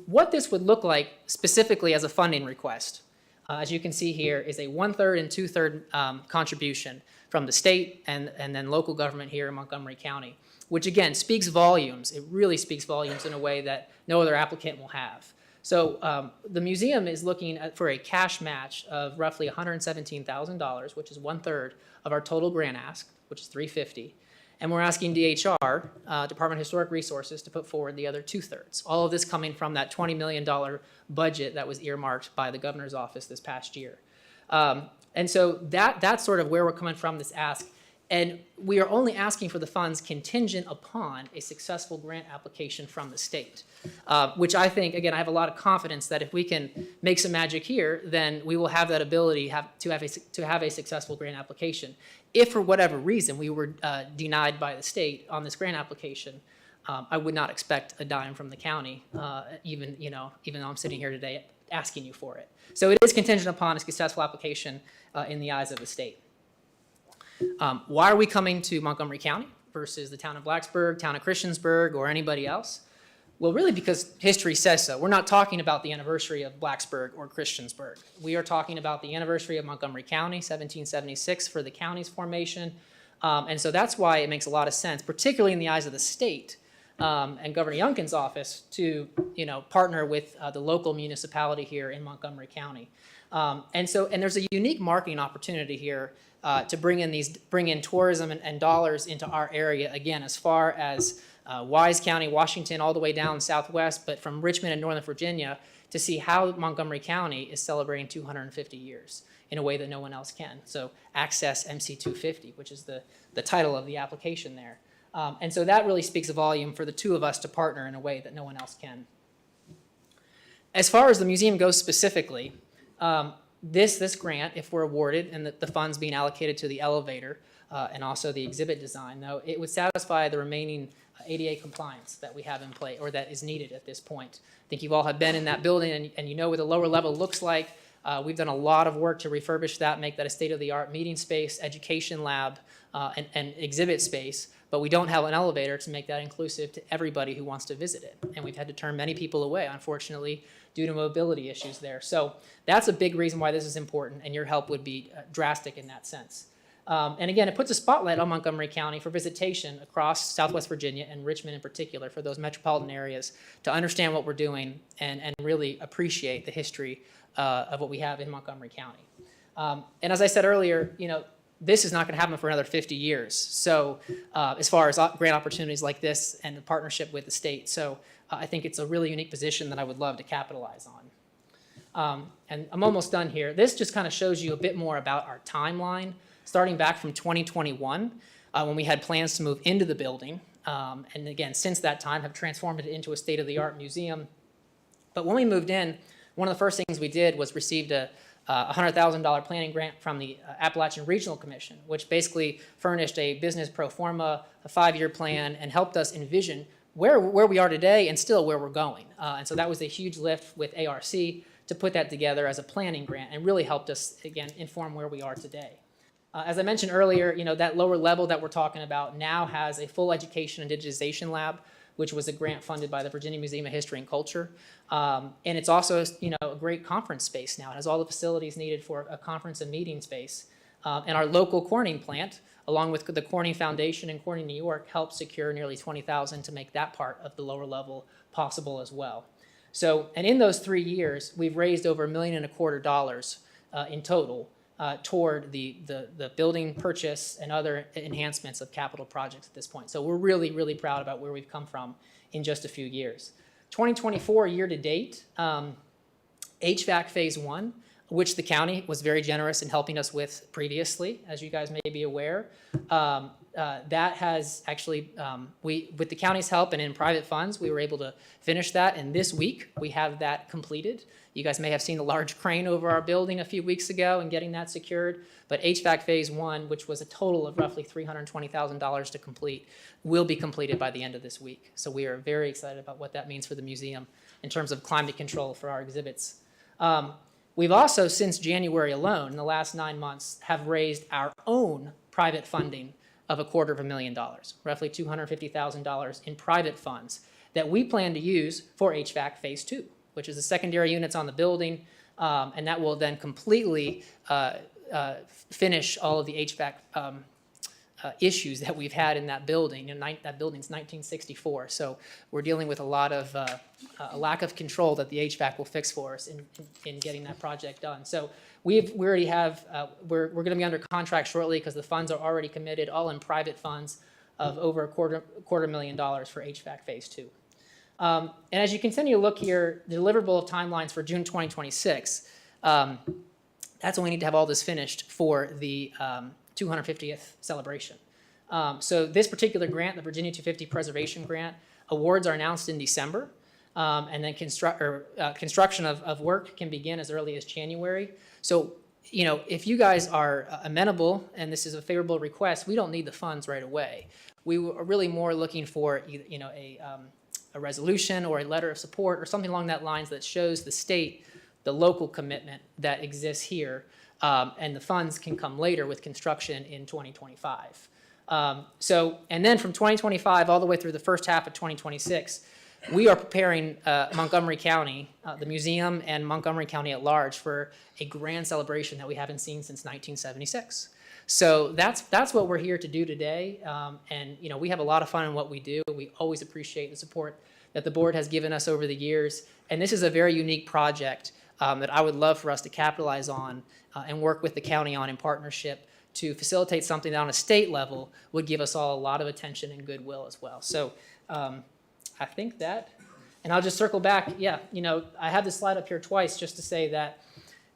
what this would look like specifically as a funding request, as you can see here, is a 1/3 and 2/3 contribution from the state and then local government here in Montgomery County, which again speaks volumes. It really speaks volumes in a way that no other applicant will have. So the museum is looking for a cash match of roughly $117,000, which is 1/3 of our total grant ask, which is $350. And we're asking DHR, Department of Historic Resources, to put forward the other 2/3. All of this coming from that $20 million budget that was earmarked by the governor's office this past year. And so that's sort of where we're coming from, this ask. And we are only asking for the funds contingent upon a successful grant application from the state, which I think, again, I have a lot of confidence that if we can make some magic here, then we will have that ability to have a successful grant application. If for whatever reason we were denied by the state on this grant application, I would not expect a dime from the county, even though I'm sitting here today asking you for it. So it is contingent upon a successful application in the eyes of the state. Why are we coming to Montgomery County versus the town of Blacksburg, town of Christiansburg, or anybody else? Well, really because history says so. We're not talking about the anniversary of Blacksburg or Christiansburg. We are talking about the anniversary of Montgomery County, 1776, for the county's formation. And so that's why it makes a lot of sense, particularly in the eyes of the state and Governor Youngkin's office, to partner with the local municipality here in Montgomery County. And there's a unique marketing opportunity here to bring in tourism and dollars into our area, again, as far as Wise County, Washington, all the way down southwest, but from Richmond and Northern Virginia, to see how Montgomery County is celebrating 250 years in a way that no one else can. So Access MC 250, which is the title of the application there. And so that really speaks a volume for the two of us to partner in a way that no one else can. As far as the museum goes specifically, this grant, if we're awarded and the funds being allocated to the elevator and also the exhibit design, though, it would satisfy the remaining ADA compliance that we have in place, or that is needed at this point. I think you all have been in that building and you know what the lower level looks like. We've done a lot of work to refurbish that, make that a state-of-the-art meeting space, education lab, and exhibit space, but we don't have an elevator to make that inclusive to everybody who wants to visit it. And we've had to turn many people away, unfortunately, due to mobility issues there. So that's a big reason why this is important, and your help would be drastic in that sense. And again, it puts a spotlight on Montgomery County for visitation across Southwest Virginia and Richmond in particular, for those metropolitan areas, to understand what we're doing and really appreciate the history of what we have in Montgomery County. And as I said earlier, this is not going to happen for another 50 years. So as far as grant opportunities like this and the partnership with the state. So I think it's a really unique position that I would love to capitalize on. And I'm almost done here. This just kind of shows you a bit more about our timeline, starting back from 2021, when we had plans to move into the building. And again, since that time, have transformed it into a state-of-the-art museum. But when we moved in, one of the first things we did was received a $100,000 planning grant from the Appalachian Regional Commission, which basically furnished a business pro forma, a 5-year plan, and helped us envision where we are today and still where we're going. And so that was a huge lift with ARC to put that together as a planning grant, and really helped us, again, inform where we are today. As I mentioned earlier, that lower level that we're talking about now has a full education and digitization lab, which was a grant funded by the Virginia Museum of History and Culture. And it's also, a great conference space now. It has all the facilities needed for a conference and meeting space. And our local Corning plant, along with the Corning Foundation in Corning, New York, helped secure nearly $20,000 to make that part of the lower level possible as well. So, and in those 3 years, we've raised over $1.25 million in total toward the building purchase and other enhancements of capital projects at this point. So we're really, really proud about where we've come from in just a few years. 2024 year to date, HVAC phase 1, which the county was very generous in helping us with previously, as you guys may be aware. That has actually, with the county's help and in private funds, we were able to finish that. And this week, we have that completed. You guys may have seen the large crane over our building a few weeks ago and getting that secured. But HVAC phase 1, which was a total of roughly $320,000 to complete, will be completed by the end of this week. So we are very excited about what that means for the museum in terms of climate control for our exhibits. We've also, since January alone, in the last 9 months, have raised our own private funding of $250,000, roughly $250,000 in private funds that we plan to use for HVAC phase 2, which is the secondary units on the building, and that will then completely finish all of the HVAC issues that we've had in that building. And that building's 1964, so we're dealing with a lot of a lack of control that the HVAC will fix for us in getting that project done. So we already have we're going to be under contract shortly because the funds are already committed, all in private funds of over $250,000 for HVAC Phase 2. And as you continue to look here, the deliverable timelines for June 2026. That's when we need to have all this finished for the 250th celebration. So this particular grant, the Virginia 250 Preservation Grant, awards are announced in December, and then construction of work can begin as early as January. So, you know, if you guys are amenable and this is a favorable request, we don't need the funds right away. We are really more looking for, you know, a resolution or a letter of support or something along that lines that shows the state the local commitment that exists here, and the funds can come later with construction in 2025. And then from 2025 all the way through the first half of 2026, we are preparing Montgomery County, the museum, and Montgomery County at large for a grand celebration that we haven't seen since 1976. So that's what we're here to do today, and you know, we have a lot of fun in what we do. We always appreciate the support that the board has given us over the years, and this is a very unique project that I would love for us to capitalize on and work with the county on in partnership to facilitate something that on a state level would give us all a lot of attention and goodwill as well. So I think that, and I'll just circle back. Yeah, you know, I have this slide up here twice just to say that,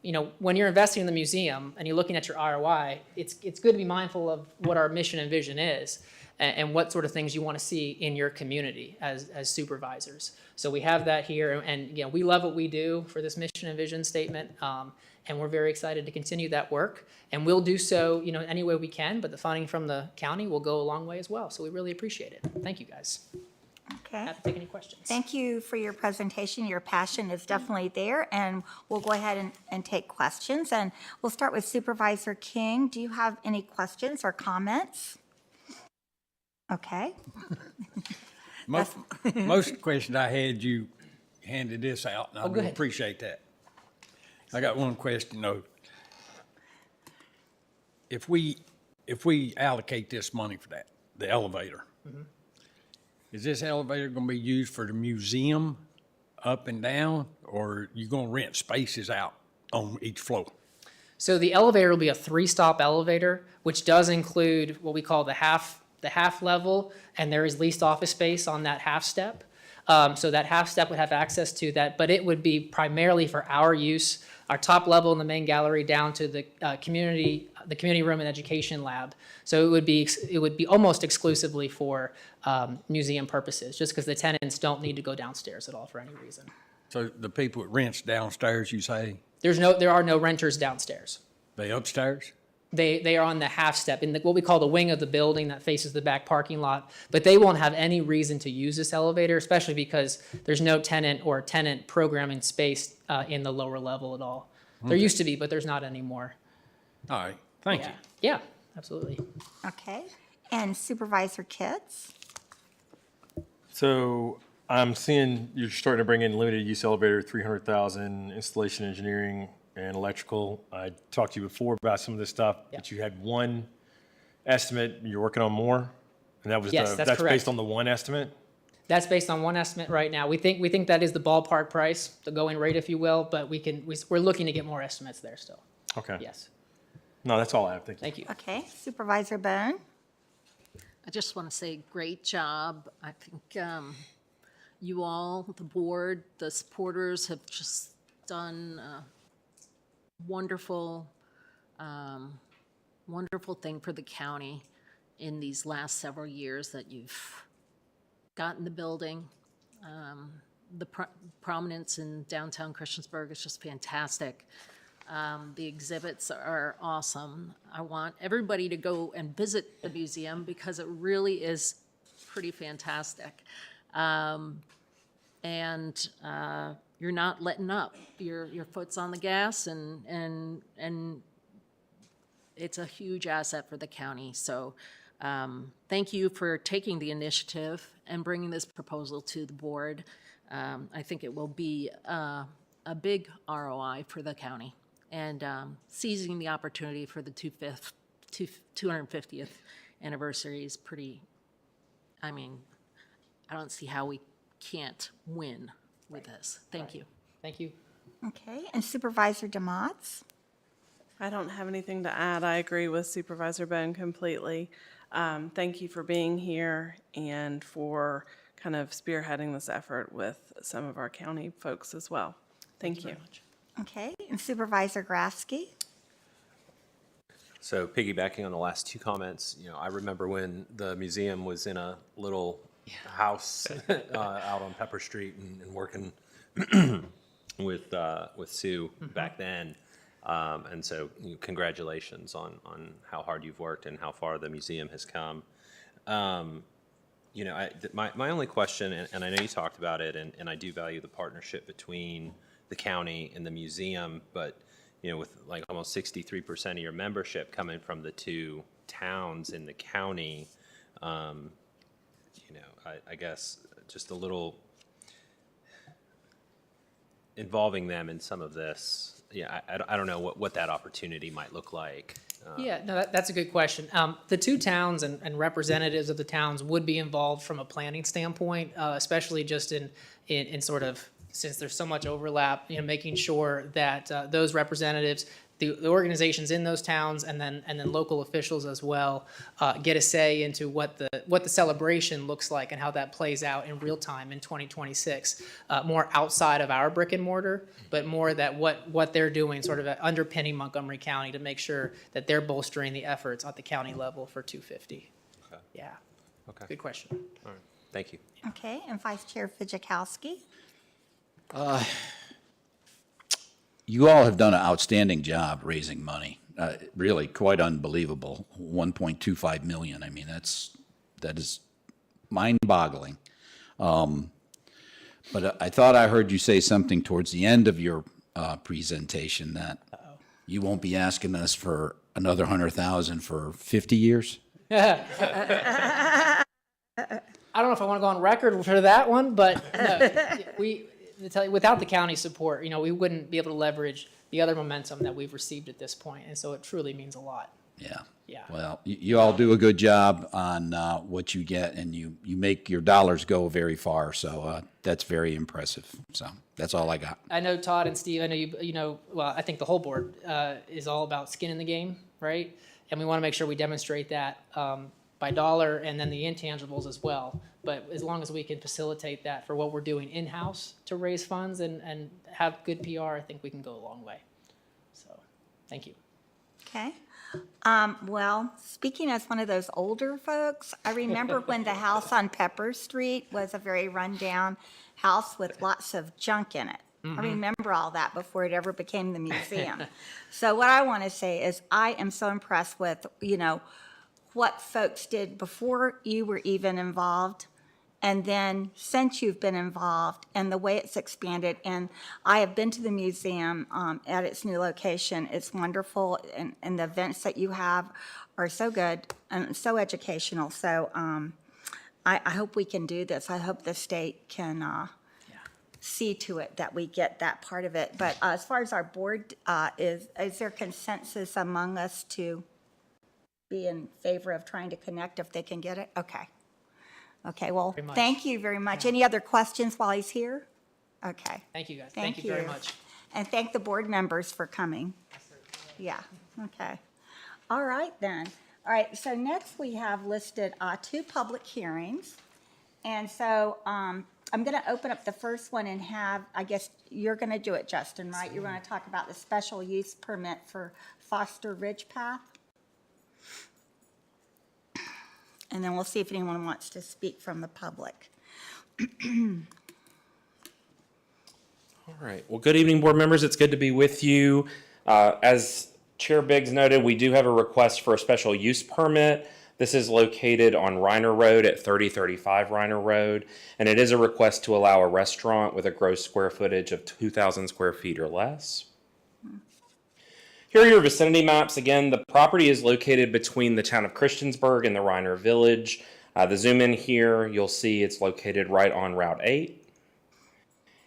you know, when you're investing in the museum and you're looking at your ROI, it's good to be mindful of what our mission and vision is and what sort of things you want to see in your community as supervisors. So we have that here, and you know, we love what we do for this mission and vision statement, and we're very excited to continue that work, and we'll do so, you know, any way we can, but the funding from the county will go a long way as well, so we really appreciate it. Thank you, guys. Okay. Happy to take any questions. Thank you for your presentation. Your passion is definitely there, and we'll go ahead and take questions. And we'll start with Supervisor King. Do you have any questions or comments? Okay. Most questions I had, you handed this out, and I go really ahead. appreciate that. I got one question though. If we allocate this money for that, the elevator, is this elevator going to be used for the museum up and down, or you going to rent spaces out on each floor? So the elevator will be a 3-stop elevator, which does include what we call the half level, and there is leased office space on that half step. So that half step would have access to that, but it would be primarily for our use, our top level in the main gallery down to the community room and education lab. So it would be almost exclusively for museum purposes, just because the tenants don't need to go downstairs at all for any reason. So the people that rents downstairs, you say, There are no renters downstairs. they upstairs? They are on the half step in what we call the wing of the building that faces the back parking lot, but they won't have any reason to use this elevator, especially because there's no tenant or tenant programming space in the lower level at all. There used to be, but there's not anymore. All right, thank you. Yeah, absolutely. Okay. And Supervisor Kitts? So I'm seeing you're starting to bring in limited use elevator, 300,000, installation engineering and electrical. I talked to you before about some of this stuff, but you had one estimate, you're working on more? And that was Yes, that's that's correct. based on the one estimate? That's based on one estimate right now. We think that is the ballpark price, the going rate, if you will, but we're looking to get more estimates there still. Okay. Yes. No, that's all I have. Thank you. Thank you. Okay. Supervisor Bone? I just want to say great job. I think you all, the board, the supporters have just done a wonderful, wonderful thing for the county in these last several years that you've gotten the building. The prominence in downtown Christiansburg is just fantastic. The exhibits are awesome. I want everybody to go and visit the museum because it really is pretty fantastic. And you're not letting up. Your foot's on the gas, and it's a huge asset for the county. So thank you for taking the initiative and bringing this proposal to the board. I think it will be a big ROI for the county, and seizing the opportunity for the 250th anniversary is pretty, I mean, I don't see how we can't win with this. Thank you. Thank you. Okay, and Supervisor Demots? I don't have anything to add. I agree with Supervisor Ben completely. Thank you for being here and for kind of spearheading this effort with some of our county folks as well. Thank you. Okay, and Supervisor Grafsky? So piggybacking on the last two comments, I remember when the museum was in a little house out on Pepper Street and working with Sue back then. And so congratulations on how hard you've worked and how far the museum has come. My only question, and I know you talked about it, and I do value the partnership between the county and the museum, but with like almost 63% of your membership coming from the two towns in the county, I guess just a little involving them in some of this. Yeah, I don't know what that opportunity might look like. Yeah, no, that's a good question. The two towns and representatives of the towns would be involved from a planning standpoint, especially just in sort of, since there's so much overlap, making sure that those representatives, the organizations in those towns, and then local officials as well, get a say into what the celebration looks like and how that plays out in real time in 2026. More outside of our brick and mortar, but more that what they're doing, sort of underpinning Montgomery County to make sure that they're bolstering the efforts at the county level for 250. Okay. Yeah. Okay. Good question. All right. Thank you. Okay, and Vice Chair Fidzikowski? You all have done an outstanding job raising money. Really quite unbelievable. 1.25 million. I mean, that is mind-boggling. But I thought I heard you say something towards the end of your presentation that you won't be asking us for another 100,000 for 50 years. I don't know if I want to go on record for that one, but no, to tell you, without the county support, we wouldn't be able to leverage the other momentum that we've received at this point, and so it truly means a lot. Yeah. Yeah. Well, you all do a good job on what you get, and you make your dollars go very far. So that's very impressive. So that's all I got. I know Todd and Steve. I know well, I think the whole board is all about skin in the game, right? And we want to make sure we demonstrate that by dollar and then the intangibles as well. But as long as we can facilitate that for what we're doing in-house to raise funds and have good PR, I think we can go a long way. So, thank you. Okay. Well, speaking as one of those older folks, I remember when the house on Pepper Street was a very rundown house with lots of junk in it. I remember all that before it ever became the museum. So what I want to say is I am so impressed with, what folks did before you were even involved, and then since you've been involved, and the way it's expanded. And I have been to the museum at its new location. It's wonderful, and the events that you have are so good and so educational. So I hope we can do this. I hope the state can see to it that we get that part of it. But as far as our board, is there consensus among us to be in favor of trying to connect if they can get it? Okay. Okay, well, Very much. thank you very much. Any other questions while he's here? Okay. Thank you, guys. Thank Thank you very you. much. And thank the board members for coming. Yeah, okay. All right, then. All right, so next we have listed 2 public hearings. And so I'm going to open up the first one and have, I guess you're going to do it, Justin, right? You're going to talk about the special use permit for Foster Ridge Path. And then we'll see if anyone wants to speak from the public. All right. Well, good evening, board members. It's good to be with you. As Chair Biggs noted, we do have a request for a special use permit. This is located on Reiner Road at 3035 Reiner Road, and it is a request to allow a restaurant with a gross square footage of 2,000 square feet or less. Here are your vicinity maps. Again, the property is located between the town of Christiansburg and the Reiner Village. The zoom in here, you'll see it's located right on Route 8.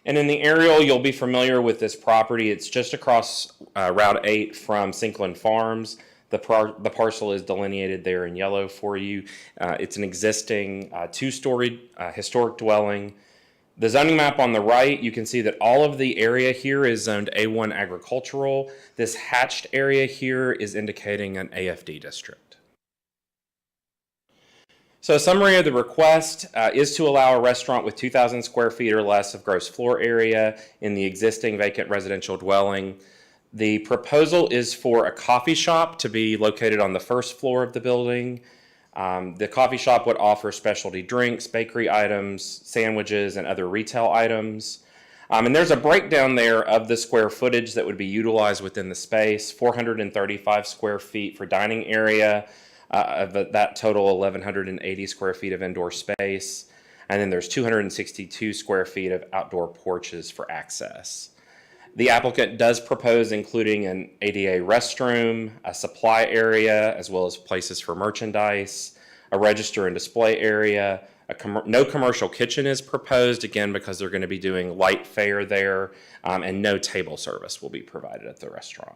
And in the aerial, you'll be familiar with this property. It's just across Route 8 from Sinkland Farms. The parcel is delineated there in yellow for you. It's an existing two-story historic dwelling. The zoning map on the right, you can see that all of the area here is zoned A1 agricultural. This hatched area here is indicating an AFD district. So a summary of the request is to allow a restaurant with 2,000 square feet or less of gross floor area in the existing vacant residential dwelling. The proposal is for a coffee shop to be located on the first floor of the building. The coffee shop would offer specialty drinks, bakery items, sandwiches, and other retail items. And there's a breakdown there of the square footage that would be utilized within the space: 435 square feet for dining area, of that total 1,180 square feet of indoor space. And then there's 262 square feet of outdoor porches for access. The applicant does propose including an ADA restroom, a supply area, as well as places for merchandise, a register and display area. No commercial kitchen is proposed, again, because they're going to be doing light fare there, and no table service will be provided at the restaurant.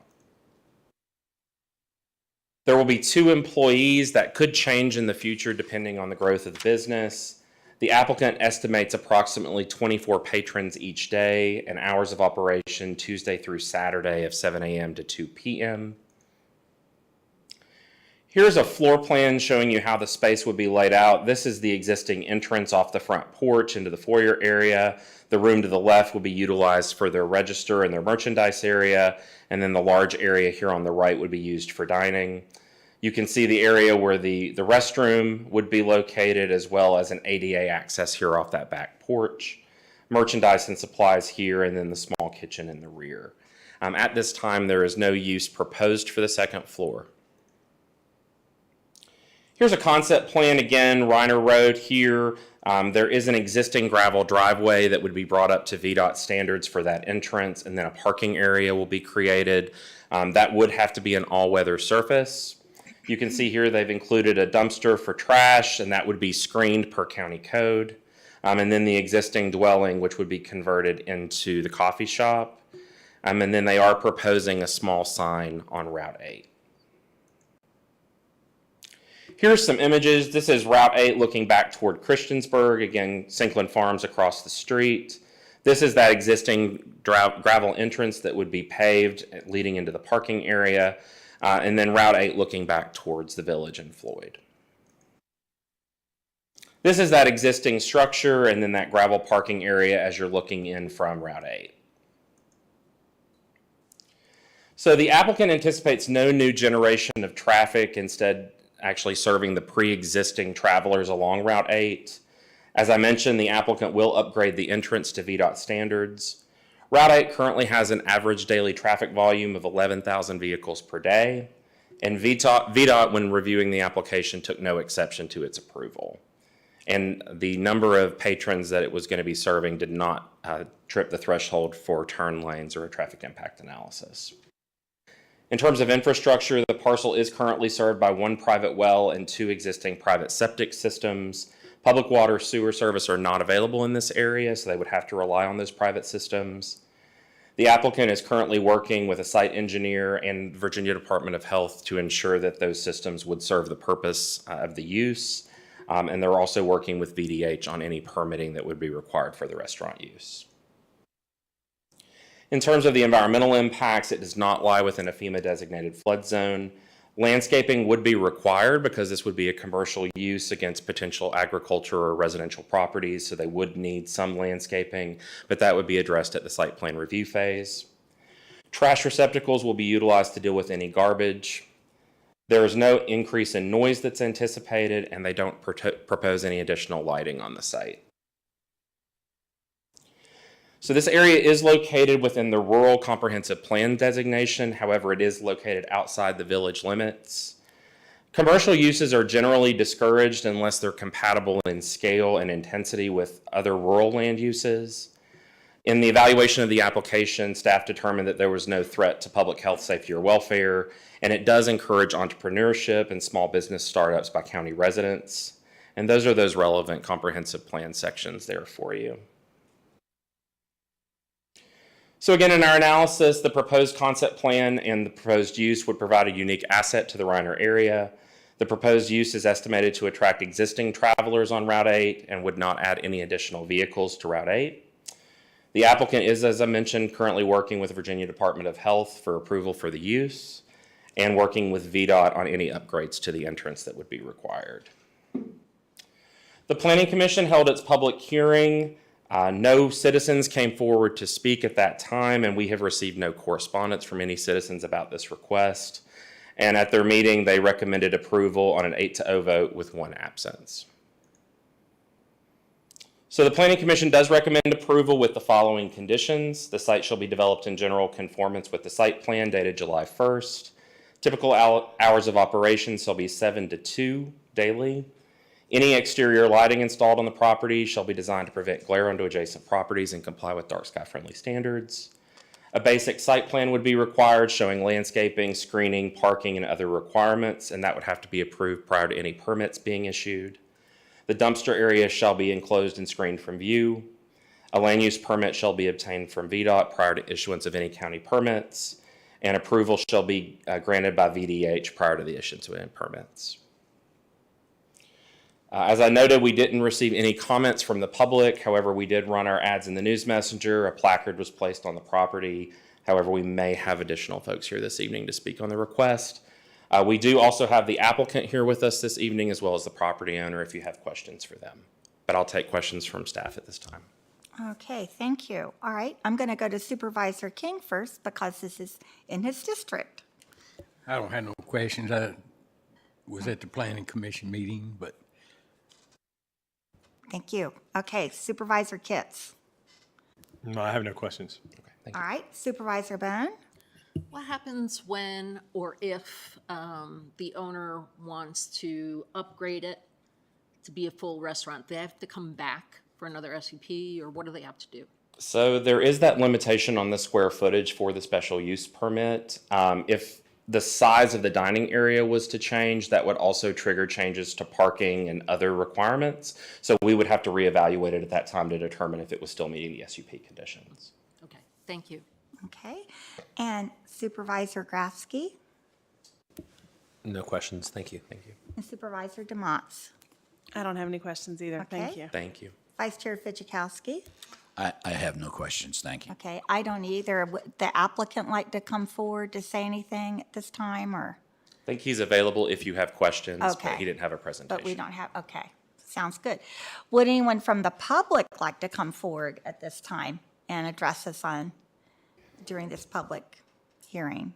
There will be 2 employees. That could change in the future depending on the growth of the business. The applicant estimates approximately 24 patrons each day, and hours of operation Tuesday through Saturday of 7 a.m. to 2 p.m. Here's a floor plan showing you how the space would be laid out. This is the existing entrance off the front porch into the foyer area. The room to the left will be utilized for their register and their merchandise area, and then the large area here on the right would be used for dining. You can see the area where the restroom would be located, as well as an ADA access here off that back porch. Merchandise and supplies here, and then the small kitchen in the rear. At this time, there is no use proposed for the second floor. Here's a concept plan again, Reiner Road here. There is an existing gravel driveway that would be brought up to VDOT standards for that entrance, and then a parking area will be created. That would have to be an all-weather surface. You can see here they've included a dumpster for trash, and that would be screened per county code. And then the existing dwelling, which would be converted into the coffee shop. And then they are proposing a small sign on Route 8. Here's some images. This is Route 8 looking back toward Christiansburg. Again, Sinkland Farms across the street. This is that existing gravel entrance that would be paved leading into the parking area. And then Route 8 looking back towards the village and Floyd. This is that existing structure and then that gravel parking area as you're looking in from Route 8. So the applicant anticipates no new generation of traffic, instead actually serving the pre-existing travelers along Route 8. As I mentioned, the applicant will upgrade the entrance to VDOT standards. Route 8 currently has an average daily traffic volume of 11,000 vehicles per day, and VDOT, when reviewing the application, took no exception to its approval. And the number of patrons that it was going to be serving did not trip the threshold for turn lanes or a traffic impact analysis. In terms of infrastructure, the parcel is currently served by 1 private well and 2 existing private septic systems. Public water, sewer service are not available in this area, so they would have to rely on those private systems. The applicant is currently working with a site engineer and Virginia Department of Health to ensure that those systems would serve the purpose of the use. And they're also working with VDH on any permitting that would be required for the restaurant use. In terms of the environmental impacts, it does not lie within a FEMA-designated flood zone. Landscaping would be required because this would be a commercial use against potential agriculture or residential properties, so they would need some landscaping, but that would be addressed at the site plan review phase. Trash receptacles will be utilized to deal with any garbage. There is no increase in noise that's anticipated, and they don't propose any additional lighting on the site. So this area is located within the Rural Comprehensive Plan designation. However, it is located outside the village limits. Commercial uses are generally discouraged unless they're compatible in scale and intensity with other rural land uses. In the evaluation of the application, staff determined that there was no threat to public health, safety, or welfare, and it does encourage entrepreneurship and small business startups by county residents. And those are those relevant comprehensive plan sections there for you. So again, in our analysis, the proposed concept plan and the proposed use would provide a unique asset to the Reiner area. The proposed use is estimated to attract existing travelers on Route 8 and would not add any additional vehicles to Route 8. The applicant is, as I mentioned, currently working with the Virginia Department of Health for approval for the use and working with VDOT on any upgrades to the entrance that would be required. The Planning Commission held its public hearing. No citizens came forward to speak at that time, and we have received no correspondence from any citizens about this request. And at their meeting, they recommended approval on an 8-0 vote with 1 absence. So the Planning Commission does recommend approval with the following conditions. The site shall be developed in general conformance with the site plan dated July 1st. Typical hours of operation shall be 7 to 2 daily. Any exterior lighting installed on the property shall be designed to prevent glare onto adjacent properties and comply with dark sky friendly standards. A basic site plan would be required showing landscaping, screening, parking, and other requirements, and that would have to be approved prior to any permits being issued. The dumpster area shall be enclosed and screened from view. A land use permit shall be obtained from VDOT prior to issuance of any county permits, and approval shall be granted by VDH prior to the issuance of any permits. As I noted, we didn't receive any comments from the public. However, we did run our ads in the news messenger. A placard was placed on the property. However, we may have additional folks here this evening to speak on the request. We do also have the applicant here with us this evening, as well as the property owner, if you have questions for them. But I'll take questions from staff at this time. Okay, thank you. All right, I'm going to go to Supervisor King first because this is in his district. I don't have no questions. I was at the planning commission meeting, but Thank you. Okay, Supervisor Kitts. No, I have no questions. Thank you. All right, Supervisor Bone. What happens when or if the owner wants to upgrade it to be a full restaurant? They have to come back for another SUP, or what do they have to do? So there is that limitation on the square footage for the special use permit. If the size of the dining area was to change, that would also trigger changes to parking and other requirements. So we would have to reevaluate it at that time to determine if it was still meeting the SUP conditions. Okay, thank you. Okay, and Supervisor Grafsky No questions. Thank you. Thank you. and Supervisor DeMotts. I don't have any questions either. Thank Okay. you. Thank you. Vice Chair Fidzikowski. I have no questions, thank you. Okay, I don't either. Would the applicant like to come forward to say anything at this time, or? I think he's available if you have questions, but Okay. he didn't have a presentation. But we don't have, okay, sounds good. Would anyone from the public like to come forward at this time and address us during this public hearing?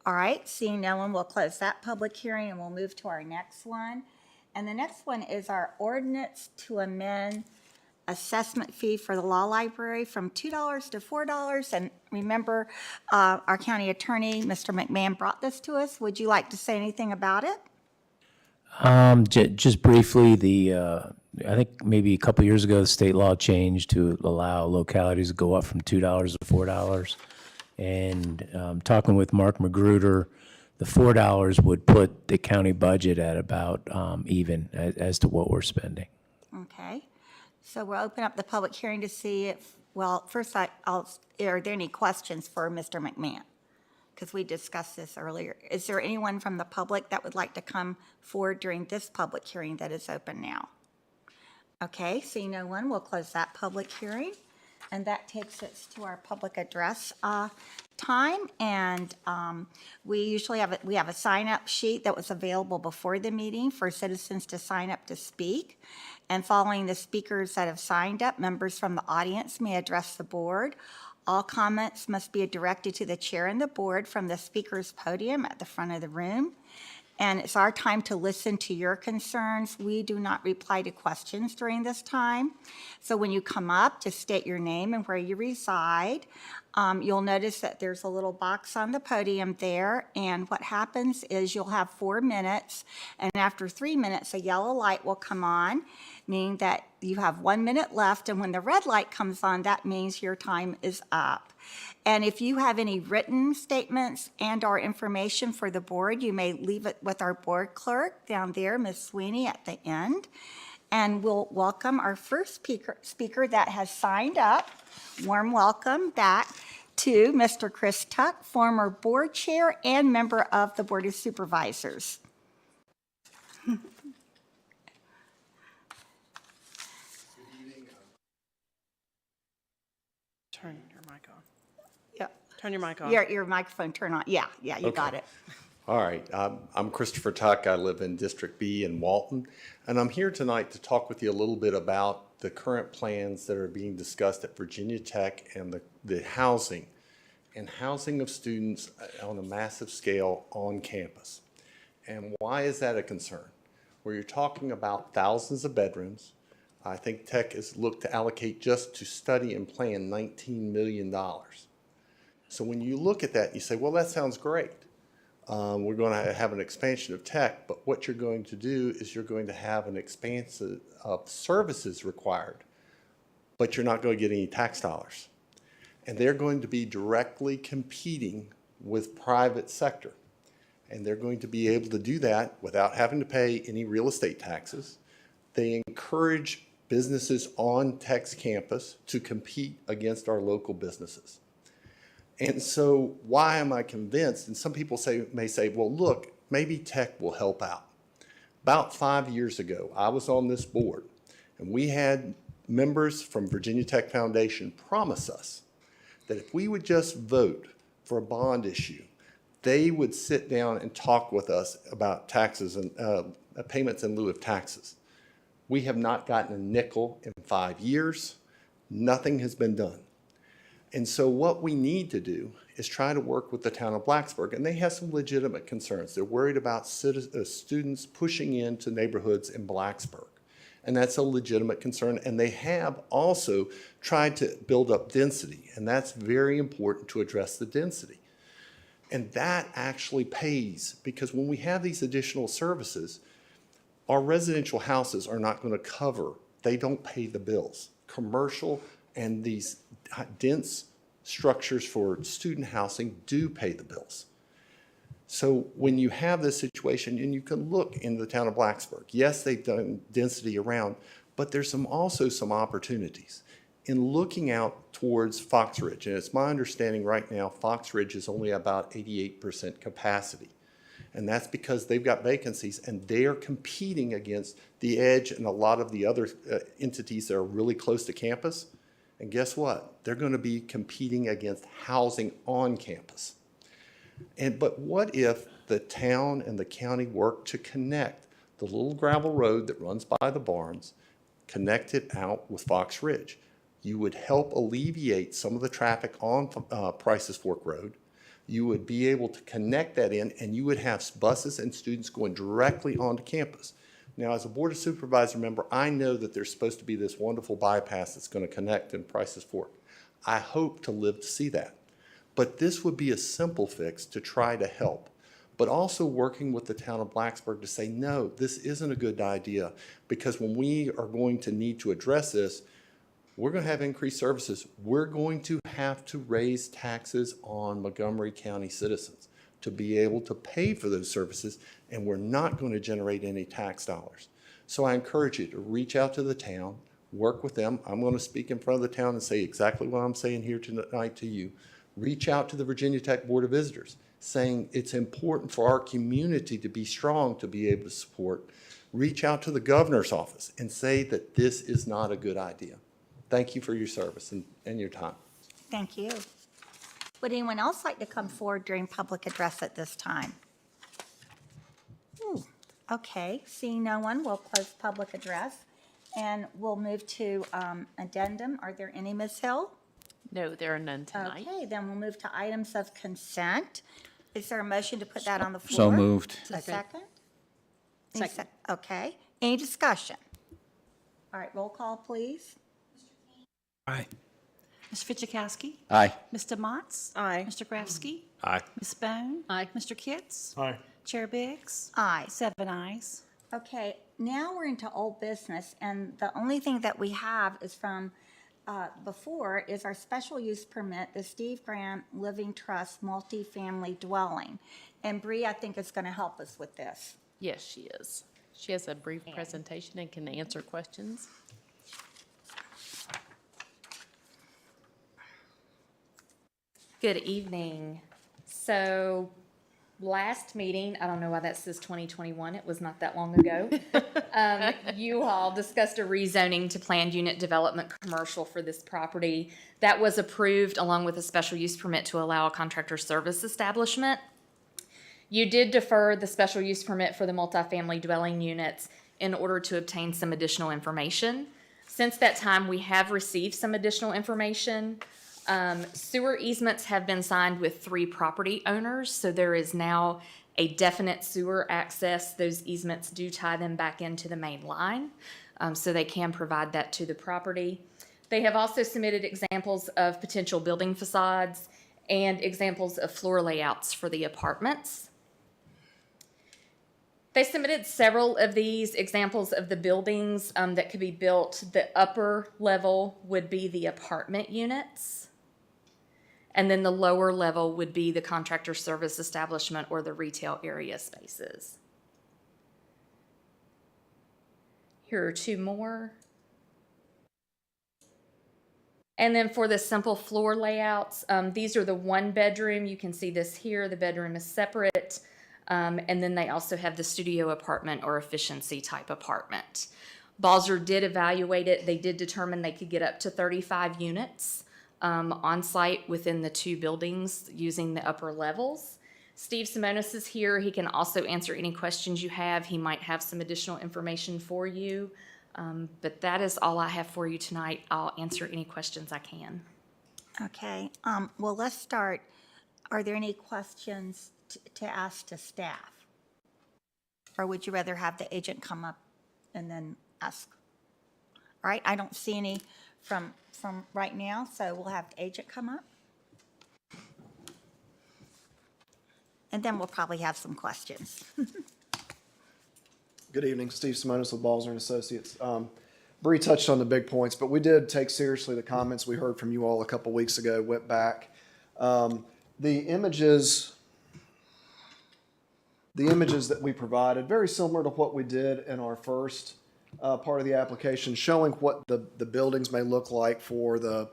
All right, seeing no one, we'll close that public hearing and we'll move to our next one. And the next one is our ordinance to amend assessment fee for the law library from $2 to $4. And remember, our county attorney, Mr. McMahon, brought this to us. Would you like to say anything about it? Just briefly, I think maybe a couple years ago, the state law changed to allow localities to go up from $2 to $4. And talking with Mark Magruder, the $4 would put the county budget at about even as to what we're spending. Okay, so we'll open up the public hearing to see if, well, first are there any questions for Mr. McMahon? Because we discussed this earlier. Is there anyone from the public that would like to come forward during this public hearing that is open now? Okay, seeing no one, we'll close that public hearing. And that takes us to our public address time. And we usually have a sign-up sheet that was available before the meeting for citizens to sign up to speak. And following the speakers that have signed up, members from the audience may address the board. All comments must be directed to the chair and the board from the speaker's podium at the front of the room. And it's our time to listen to your concerns. We do not reply to questions during this time. So when you come up, just state your name and where you reside. You'll notice that there's a little box on the podium there. And what happens is you'll have 4 minutes. And after 3 minutes, a yellow light will come on, meaning that you have 1 minute left. And when the red light comes on, that means your time is up. And if you have any written statements and/or information for the board, you may leave it with our board clerk down there, Ms. Sweeney, at the end. And we'll welcome our first speaker that has signed up. Warm welcome back to Mr. Chris Tuck, former board chair and member of the Board of Supervisors. Turn your mic on. Yep. Turn your mic on. Your microphone turn on. Yeah, you got it. All right, I'm Christopher Tuck. I live in District B in Walton, and I'm here tonight to talk with you a little bit about the current plans that are being discussed at Virginia Tech and the housing of students on a massive scale on campus. And why is that a concern? Where you're talking about thousands of bedrooms. I think Tech has looked to allocate just to study and plan $19 million. So when you look at that, you say, well, that sounds great. We're going to have an expansion of Tech, but what you're going to do is you're going to have an expansion of services required, but you're not going to get any tax dollars. And they're going to be directly competing with private sector. And they're going to be able to do that without having to pay any real estate taxes. They encourage businesses on Tech's campus to compete against our local businesses. And so why am I convinced? And some people may say, well, look, maybe Tech will help out. About 5 years ago, I was on this board, and we had members from Virginia Tech Foundation promise us that if we would just vote for a bond issue, they would sit down and talk with us about taxes and payments in lieu of taxes. We have not gotten a nickel in 5 years. Nothing has been done. And so what we need to do is try to work with the town of Blacksburg, and they have some legitimate concerns. They're worried about students pushing into neighborhoods in Blacksburg, and that's a legitimate concern. And they have also tried to build up density, and that's very important to address the density. And that actually pays, because when we have these additional services, our residential houses are not going to cover, they don't pay the bills. Commercial and these dense structures for student housing do pay the bills. So when you have this situation, and you can look in the town of Blacksburg, yes, they've done density around, but there's also some opportunities. In looking out towards Fox Ridge, and it's my understanding right now, Fox Ridge is only about 88% capacity. And that's because they've got vacancies, and they are competing against the Edge and a lot of the other entities that are really close to campus. And guess what? They're going to be competing against housing on campus. But what if the town and the county work to connect the little gravel road that runs by the barns, connect it out with Fox Ridge? You would help alleviate some of the traffic on Price's Fork Road. You would be able to connect that in, and you would have buses and students going directly onto campus. Now, as a Board of Supervisor member, I know that there's supposed to be this wonderful bypass that's going to connect in Price's Fork. I hope to live to see that. But this would be a simple fix to try to help, but also working with the town of Blacksburg to say, no, this isn't a good idea, because when we are going to need to address this, we're going to have increased services. We're going to have to raise taxes on Montgomery County citizens to be able to pay for those services, and we're not going to generate any tax dollars. So I encourage you to reach out to the town, work with them. I'm going to speak in front of the town and say exactly what I'm saying here tonight to you. Reach out to the Virginia Tech Board of Visitors, saying it's important for our community to be strong to be able to support. Reach out to the governor's office and say that this is not a good idea. Thank you for your service and your time. Thank you. Would anyone else like to come forward during public address at this time? Okay, seeing no one, we'll close public address, and we'll move to addendum. Are there any, Ms. Hill? No, there are none tonight. Okay, then we'll move to items of consent. Is there a motion to put that on the floor? So moved. A second? Second. Okay, any discussion? All right, roll call, please. Aye. Mr. Fidzikowski? Aye. Mr. Motts? Aye. Mr. Grafsky? Aye. Ms. Bone? Aye. Mr. Kitts? Aye. Chair Biggs? Aye. 7 ayes. Okay, now we're into old business, and the only thing that we have is from before is our special use permit, the Steve Grant Living Trust multifamily dwelling. And Bree, I think, is going to help us with this. Yes, she is. She has a brief presentation and can answer questions. Good evening. So last meeting, I don't know why that says 2021, it was not that long ago. You all discussed a rezoning to planned unit development commercial for this property. That was approved along with a special use permit to allow a contractor service establishment. You did defer the special use permit for the multifamily dwelling units in order to obtain some additional information. Since that time, we have received some additional information. Sewer easements have been signed with 3 property owners, so there is now a definite sewer access. Those easements do tie them back into the main line, so they can provide that to the property. They have also submitted examples of potential building facades and examples of floor layouts for the apartments. They submitted several of these examples of the buildings that could be built. The upper level would be the apartment units. And then the lower level would be the contractor service establishment or the retail area spaces. Here are 2 more. And then for the simple floor layouts, these are the 1-bedroom. You can see this here. The bedroom is separate. And then they also have the studio apartment or efficiency type apartment. Balzer did evaluate it. They did determine they could get up to 35 units on site within the 2 buildings using the upper levels. Steve Simonis is here. He can also answer any questions you have. He might have some additional information for you. But that is all I have for you tonight. I'll answer any questions I can. Okay, well, let's start. Are there any questions to ask to staff? Or would you rather have the agent come up and then ask? All right, I don't see any from right now, so we'll have the agent come up. And then we'll probably have some questions. Good evening, Steve Simonis with Balzer and Associates. Bree touched on the big points, but we did take seriously the comments we heard from you all a couple weeks ago, went back. The images that we provided, very similar to what we did in our first part of the application, showing what the buildings may look like for the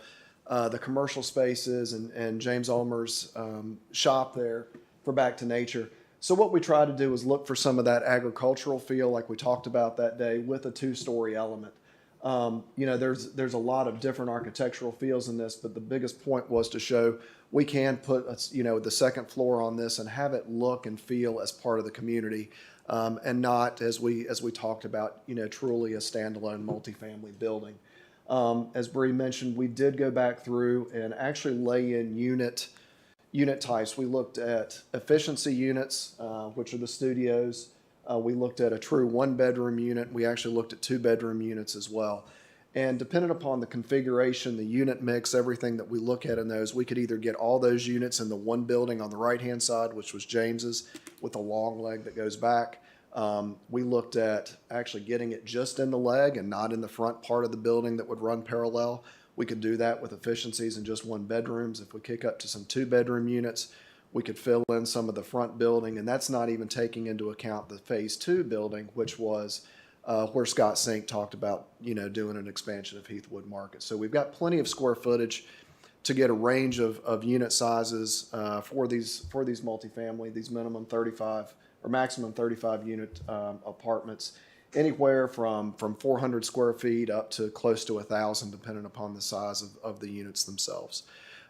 commercial spaces and James Ulmer's shop there for Back to Nature. So what we try to do is look for some of that agricultural feel like we talked about that day with a 2-story element. You know, there's a lot of different architectural feels in this, but the biggest point was to show we can put, you know, the 2nd floor on this and have it look and feel as part of the community, and not, as we talked about, you know, truly a standalone multifamily building. As Bree mentioned, we did go back through and actually lay in unit types. We looked at efficiency units, which are the studios. We looked at a true 1-bedroom unit. We actually looked at 2-bedroom units as well. And depending upon the configuration, the unit mix, everything that we look at in those, we could either get all those units in the 1 building on the right-hand side, which was James's, with a long leg that goes back. We looked at actually getting it just in the leg and not in the front part of the building that would run parallel. We could do that with efficiencies in just 1-bedrooms. If we kick up to some 2-bedroom units, we could fill in some of the front building, and that's not even taking into account the Phase 2 building, which was where Scott Sink talked about, you know, doing an expansion of Heathwood Market. So we've got plenty of square footage to get a range of unit sizes for these multifamily, these minimum 35 or maximum 35 unit apartments, anywhere from 400 square feet up to close to 1,000, depending upon the size of the units themselves.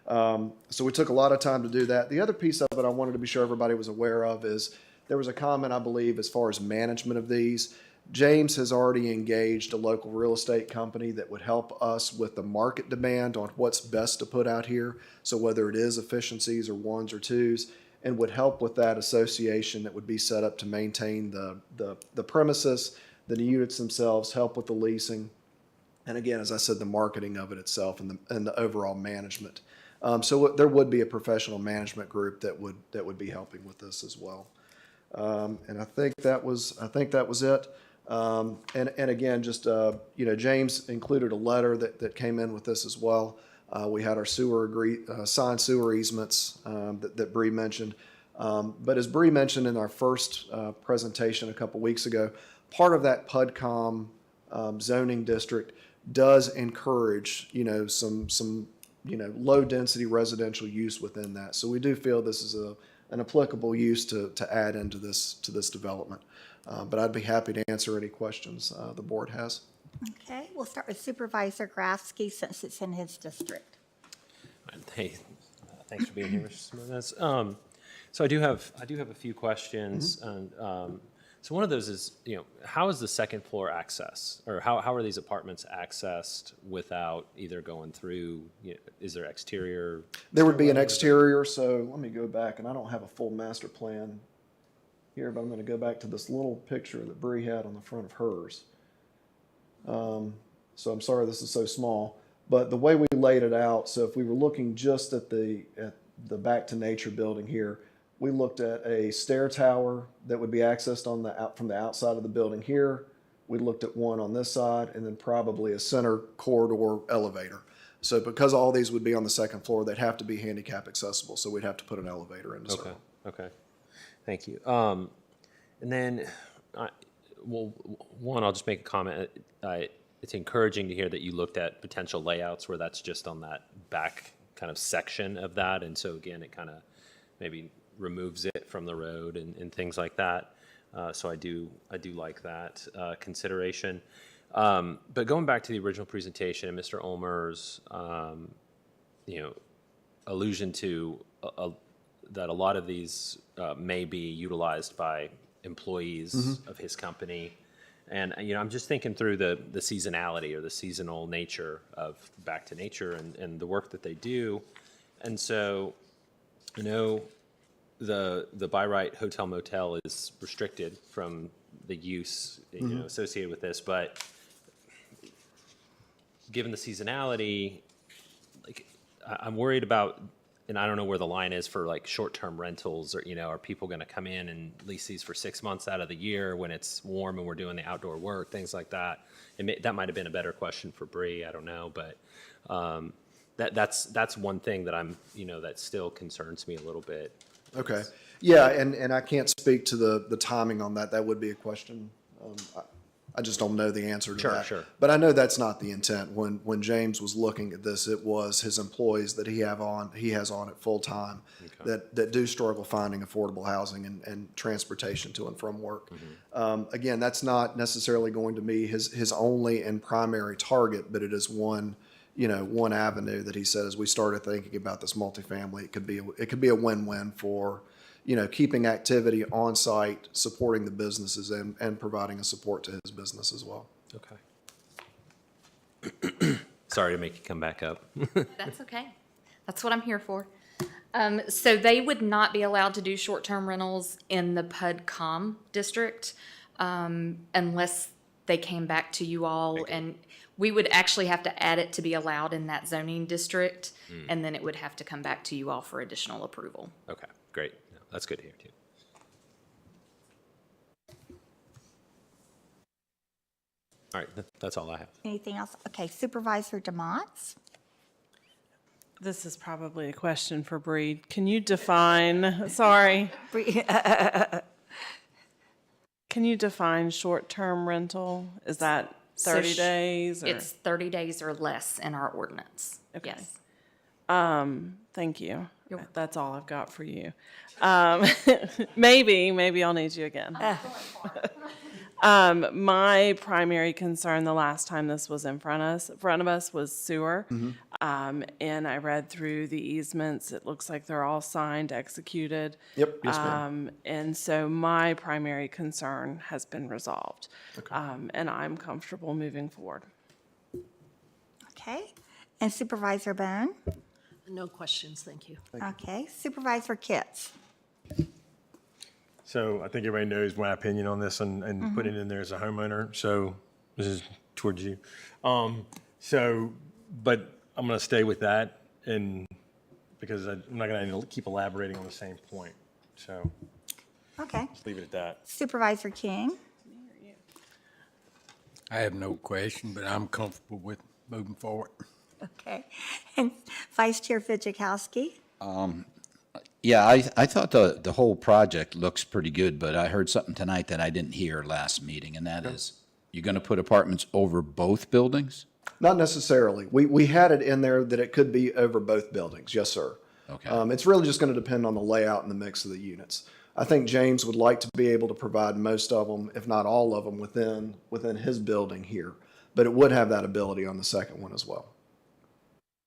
So we took a lot of time to do that. The other piece of it I wanted to be sure everybody was aware of is there was a comment, I believe, as far as management of these. James has already engaged a local real estate company that would help us with the market demand on what's best to put out here. So whether it is efficiencies or 1s or 2s, and would help with that association that would be set up to maintain the premises, the units themselves, help with the leasing, and again, as I said, the marketing of it itself and the overall management. So there would be a professional management group that would be helping with this as well. And I think that was it. And again, just you know, James included a letter that came in with this as well. We had our signed sewer easements that Bree mentioned. But as Bree mentioned in our first presentation a couple weeks ago, part of that PUDCOM zoning district does encourage, you know, some low-density residential use within that. So we do feel this is an applicable use to add into this development. But I'd be happy to answer any questions the board has. Okay, we'll start with Supervisor Grafsky since it's in his district. Hey, thanks for being here, Mr. Simones. So I do have a few questions, and so one of those is, how is the second floor access, or how are these apartments accessed without either going through? Is there exterior? There would be an exterior. So let me go back, and I don't have a full master plan here, but I'm going to go back to this little picture that Bree had on the front of hers. So I'm sorry this is so small, but the way we laid it out, so if we were looking just at the Back to Nature building here, we looked at a stair tower that would be accessed from the outside of the building here. We looked at one on this side, and then probably a center corridor elevator. So because all these would be on the second floor, they'd have to be handicap accessible, so we'd have to put an elevator in to serve them. Okay. Thank you. And then, one, I'll just make a comment. It's encouraging to hear that you looked at potential layouts where that's just on that back kind of section of that. And so again, it kind of maybe removes it from the road and things like that. So I do like that consideration. But going back to the original presentation and Mr. Ulmer's, allusion to that a lot of these may be utilized by employees of his company. And, I'm just thinking through the seasonality or the seasonal nature of Back to Nature and the work that they do. And so, the by right hotel motel is restricted from the use, associated with this, but given the seasonality, I'm worried about, and I don't know where the line is for like short-term rentals, or, are people going to come in and lease these for 6 months out of the year when it's warm and we're doing the outdoor work, things like that. That might have been a better question for Bree, I don't know, but that's one thing that I'm, that still concerns me a little bit. Okay. Yeah, and I can't speak to the timing on that. That would be a question. I just don't know the answer to that. Sure. But I know that's not the intent. When James was looking at this, it was his employees that he has on at full time that do struggle finding affordable housing and transportation to and from work. Again, that's not necessarily going to be his only and primary target, but it is one avenue that he said as we started thinking about this multifamily, it could be a win-win for keeping activity on site, supporting the businesses, and providing a support to his business as well. Okay. Sorry to make you come back up. That's okay. That's what I'm here for. So they would not be allowed to do short-term rentals in the PUD-COM district unless they came back to you all, and we would actually have to add it to be allowed in that zoning district, and then it would have to come back to you all for additional approval. Okay, great. No, that's good to hear too. All right, that's all I have. Anything else? Okay, Supervisor DeMonts. This is probably a question for Bree. Can you define, sorry. Can you define short-term rental? Is that 30 days? Or? It's 30 days or less in our ordinance. Okay. Yes. Thank you. That's all I've got for you. Maybe I'll need you again. My primary concern the last time this was in front of us was sewer. And I read through the easements. It looks like they're all signed, executed. Yep. Yes, ma'am. And so my primary concern has been resolved. And I'm comfortable moving forward. Okay, and Supervisor Bone. No questions, thank you. Okay, Supervisor Kitts. So I think everybody knows my opinion on this and putting it in there as a homeowner. So this is towards you. But I'm going to stay with that, and because I'm not going to keep elaborating on the same point. So Okay, just leave it at that. Supervisor King. I have no question, but I'm comfortable with moving forward. Okay, and Vice Chair Fidzikowski. Yeah, I thought the whole project looks pretty good, but I heard something tonight that I didn't hear last meeting, and that is, you're going to put apartments over both buildings? Not necessarily. We had it in there that it could be over both buildings. Yes, sir. Okay. It's really just going to depend on the layout and the mix of the units. I think James would like to be able to provide most of them, if not all of them, within his building here. But it would have that ability on the second one as well.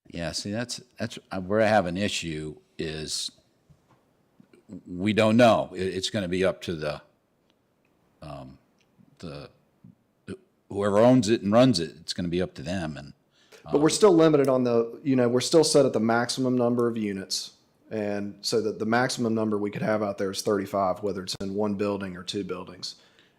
Yeah, see, that's where I have an issue is we don't know. It's going to be up to the whoever owns it and runs it. It's going to be up to them. And But we're still limited on we're still set at the maximum number of units. And so that the maximum number we could have out there is 35, whether it's in one building or two buildings.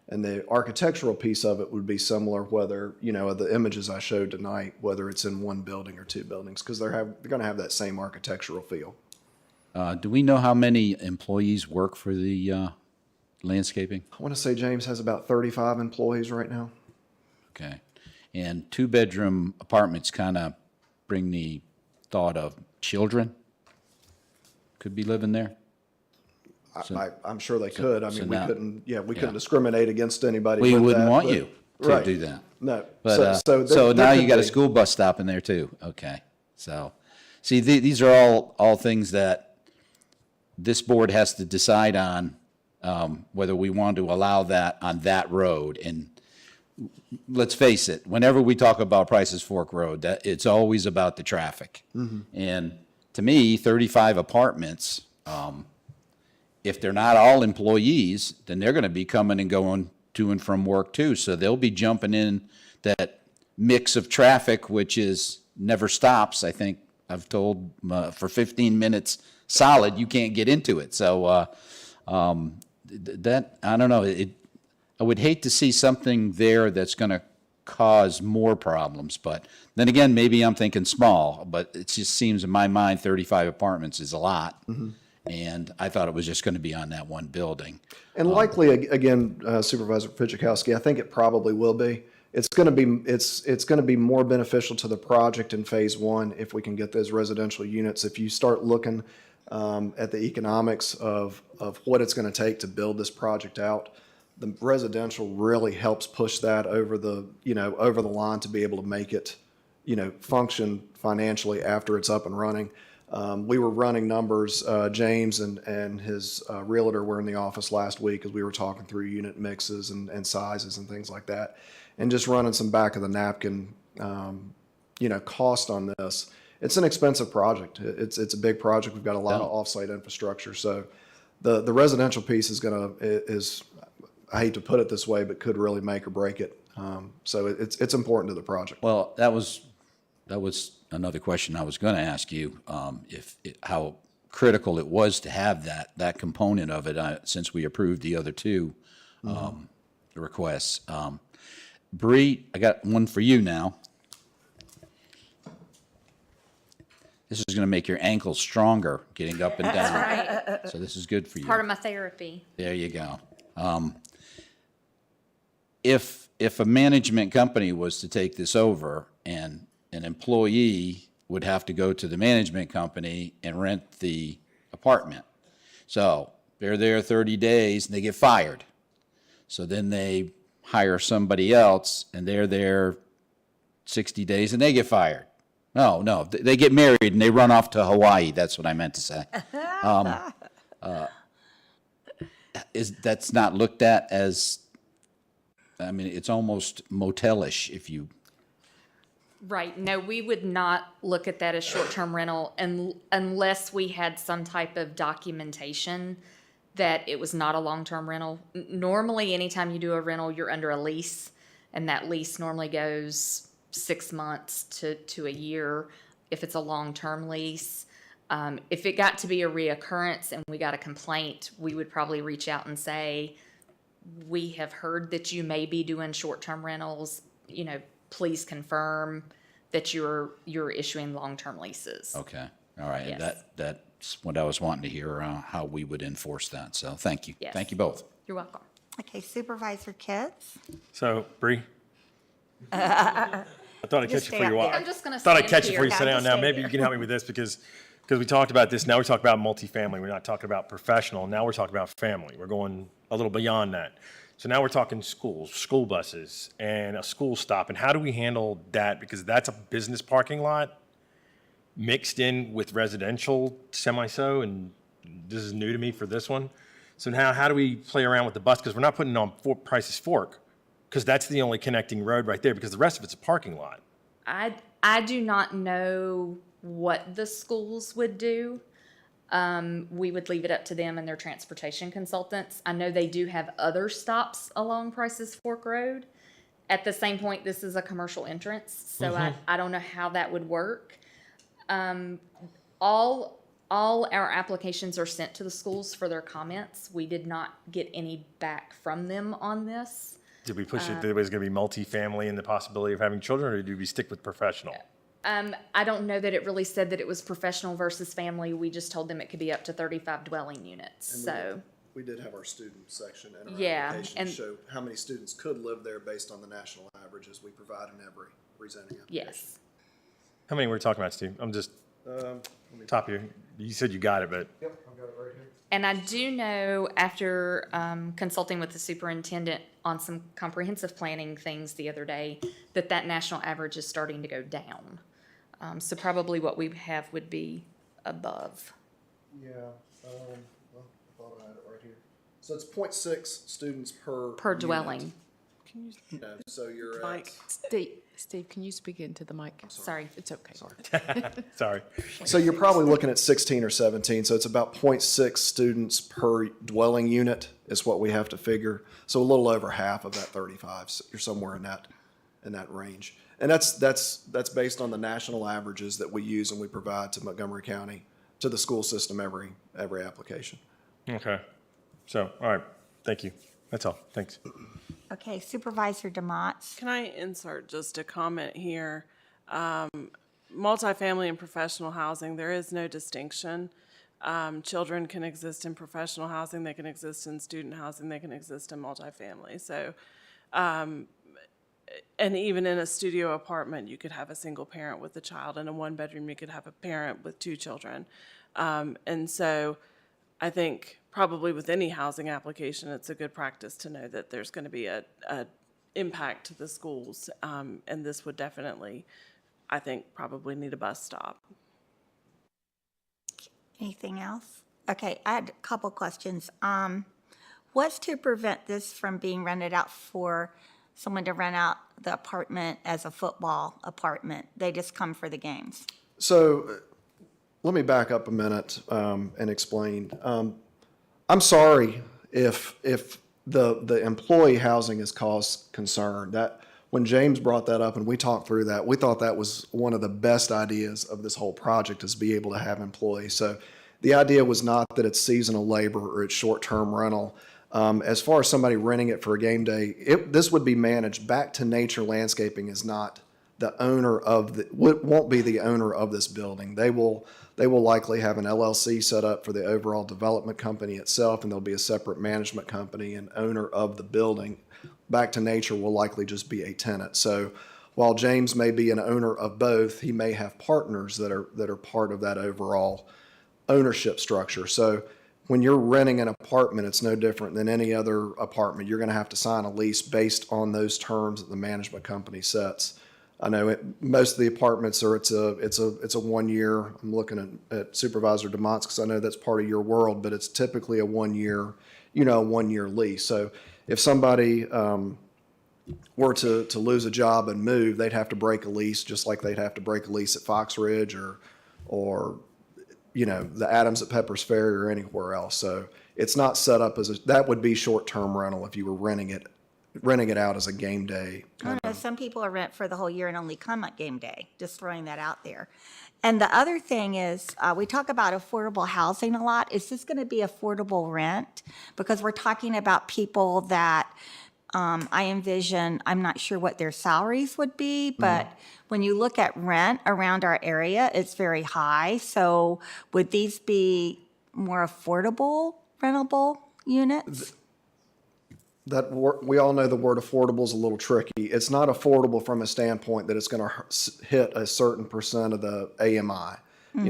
And the architectural piece of it would be similar, whether, the images I showed tonight, whether it's in one building or two buildings, because they're going to have that same architectural feel. do we know how many employees work for the landscaping? I want to say James has about 35 employees right now. Okay. And two-bedroom apartments kind of bring the thought of children could be living there? I'm sure they could. I so mean, now- we couldn't discriminate against anybody. We with wouldn't that, want but- you to right. do that. No. But, so so now there you got a could be. school bus stop in there too. Okay. So, see, these are all things that this board has to decide on, whether we want to allow that on that road. And let's face it, whenever we talk about Price's Fork Road, that it's always about the traffic. And to me, 35 apartments, if they're not all employees, then they're going to be coming and going to and from work too. So they'll be jumping in that mix of traffic, which is never stops. I think I've told for 15 minutes solid, you can't get into it. So that, I don't know, I would hate to see something there that's going to cause more problems. But then again, maybe I'm thinking small, but it just seems in my mind 35 apartments is a lot. And I thought it was just going to be on that one building. And likely, again, Supervisor Pichikowski, I think it probably will be. It's going to be more beneficial to the project in phase one if we can get those residential units. If you start looking at the economics of what it's going to take to build this project out, the residential really helps push that over the line to be able to make it, function financially after it's up and running. We were running numbers. James and his realtor were in the office last week as we were talking through unit mixes and sizes and things like that, and just running some back of the napkin, cost on this. It's an expensive project. It's a big project. We've got a lot of offsite infrastructure, so the residential piece is I hate to put it this way, but could really make or break it. So it's important to the project. Well, that was another question I was going to ask you, how critical it was to have that component of it, since we approved the other two requests. Bree, I got one for you now. This is going to make your ankles stronger getting up and down. That's right. So this is good for you. Part of my therapy. There you go. If a management company was to take this over and an employee would have to go to the management company and rent the apartment. So they're there 30 days and they get fired. So then they hire somebody else and they're there 60 days and they get fired. No, they get married and they run off to Hawaii. That's what I meant to say. That's not looked at as, I mean, it's almost motelish if you. Right. No, we would not look at that as short-term rental unless we had some type of documentation that it was not a long-term rental. Normally, anytime you do a rental, you're under a lease, and that lease normally goes 6 months to a year if it's a long-term lease. If it got to be a reoccurrence and we got a complaint, we would probably reach out and say, we have heard that you may be doing short-term rentals, please confirm that you're issuing long-term leases. Okay, all right. Yes. That's what I was wanting to hear, how we would enforce that. So thank you. Yes. Thank you both. You're welcome. Okay, Supervisor Kitts? So, Bree? I thought I'd catch you before you walk. I'm just gonna Thought I'd stand catch you here. before you sit Yeah, down. just Now, stay maybe here. you can help me with this because we talked about this. Now we talk about multifamily. We're not talking about professional. Now we're talking about family. We're going a little beyond that. So now we're talking schools, school buses, and a school stop. And how do we handle that? Because that's a business parking lot mixed in with residential semi-so, and this is new to me for this one. So now how do we play around with the bus? Because we're not putting it on Price's Fork, because that's the only connecting road right there, because the rest of it's a parking lot. I do not know what the schools would do. We would leave it up to them and their transportation consultants. I know they do have other stops along Price's Fork Road. At the same point, this is a commercial entrance, so I don't know how that would work. All our applications are sent to the schools for their comments. We did not get any back from them on this. Did we push it that it was going to be multifamily and the possibility of having children, or did we stick with professional? I don't know that it really said that it was professional versus family. We just told them it could be up to 35 dwelling units, so. We did have our student section in our Yeah, application and- to show how many students could live there based on the national averages we provide in every rezoning application. Yes. How many were we talking about, Steve? I'm just top here. You said you got it, but Yep, I've got it right here. And I do know after consulting with the superintendent on some comprehensive planning things the other day, that national average is starting to go down. So probably what we have would be above. Yeah, well, I thought I had it right here. So it's 0.6 students per. Per unit. dwelling. No, so you're Mike. at, Steve, can you speak into the mic? Sorry. It's okay. sorry. so you're probably looking at 16 or 17, so it's about 0.6 students per dwelling unit is what we have to figure. So a little over half of that 35, so you're somewhere in that range. And that's based on the national averages that we use and we provide to Montgomery County, to the school system every application. Okay. So, all right. Thank you. That's all. Thanks. Okay, Supervisor DeMotts. Can I insert just a comment here? Multifamily and professional housing, there is no distinction. Children can exist in professional housing, they can exist in student housing, they can exist in multifamily. So, and even in a studio apartment, you could have a single parent with a child. In a one-bedroom, you could have a parent with 2 children. And so I think probably with any housing application, it's a good practice to know that there's going to be a impact to the schools. And this would definitely, I think, probably need a bus stop. Anything else? Okay, I had a couple questions. What's to prevent this from being rented out for someone to rent out the apartment as a football apartment? They just come for the games. So let me back up a minute and explain. I'm sorry if the employee housing has caused concern. That when James brought that up and we talked through that, we thought that was one of the best ideas of this whole project, is be able to have employees. So the idea was not that it's seasonal labor or it's short-term rental. As far as somebody renting it for a game day, this would be managed. Back to Nature Landscaping is not the owner of won't be the owner of this building. They will likely have an LLC set up for the overall development company itself, and there'll be a separate management company and owner of the building. Back to Nature will likely just be a tenant. So while James may be an owner of both, he may have partners that are part of that overall ownership structure. So when you're renting an apartment, it's no different than any other apartment. You're going to have to sign a lease based on those terms that the management company sets. I know most of the apartments are it's a 1 year. I'm looking at Supervisor DeMotts because I know that's part of your world, but it's typically a 1 year, a 1 year lease. So if somebody were to lose a job and move, they'd have to break a lease, just like they'd have to break a lease at Fox Ridge or the Adams at Pepper's Ferry or anywhere else. So it's not set up that would be short-term rental if you were renting it out as a game day. I don't know, some people are rent for the whole year and only come at game day, just throwing that out there. And the other thing is, we talk about affordable housing a lot. Is this going to be affordable rent? Because we're talking about people that I envision, I'm not sure what their salaries would be, but when you look at rent around our area, it's very high. So would these be more affordable rentable units? We all know the word affordable is a little tricky. It's not affordable from a standpoint that it's going to hit a certain percent of the AMI,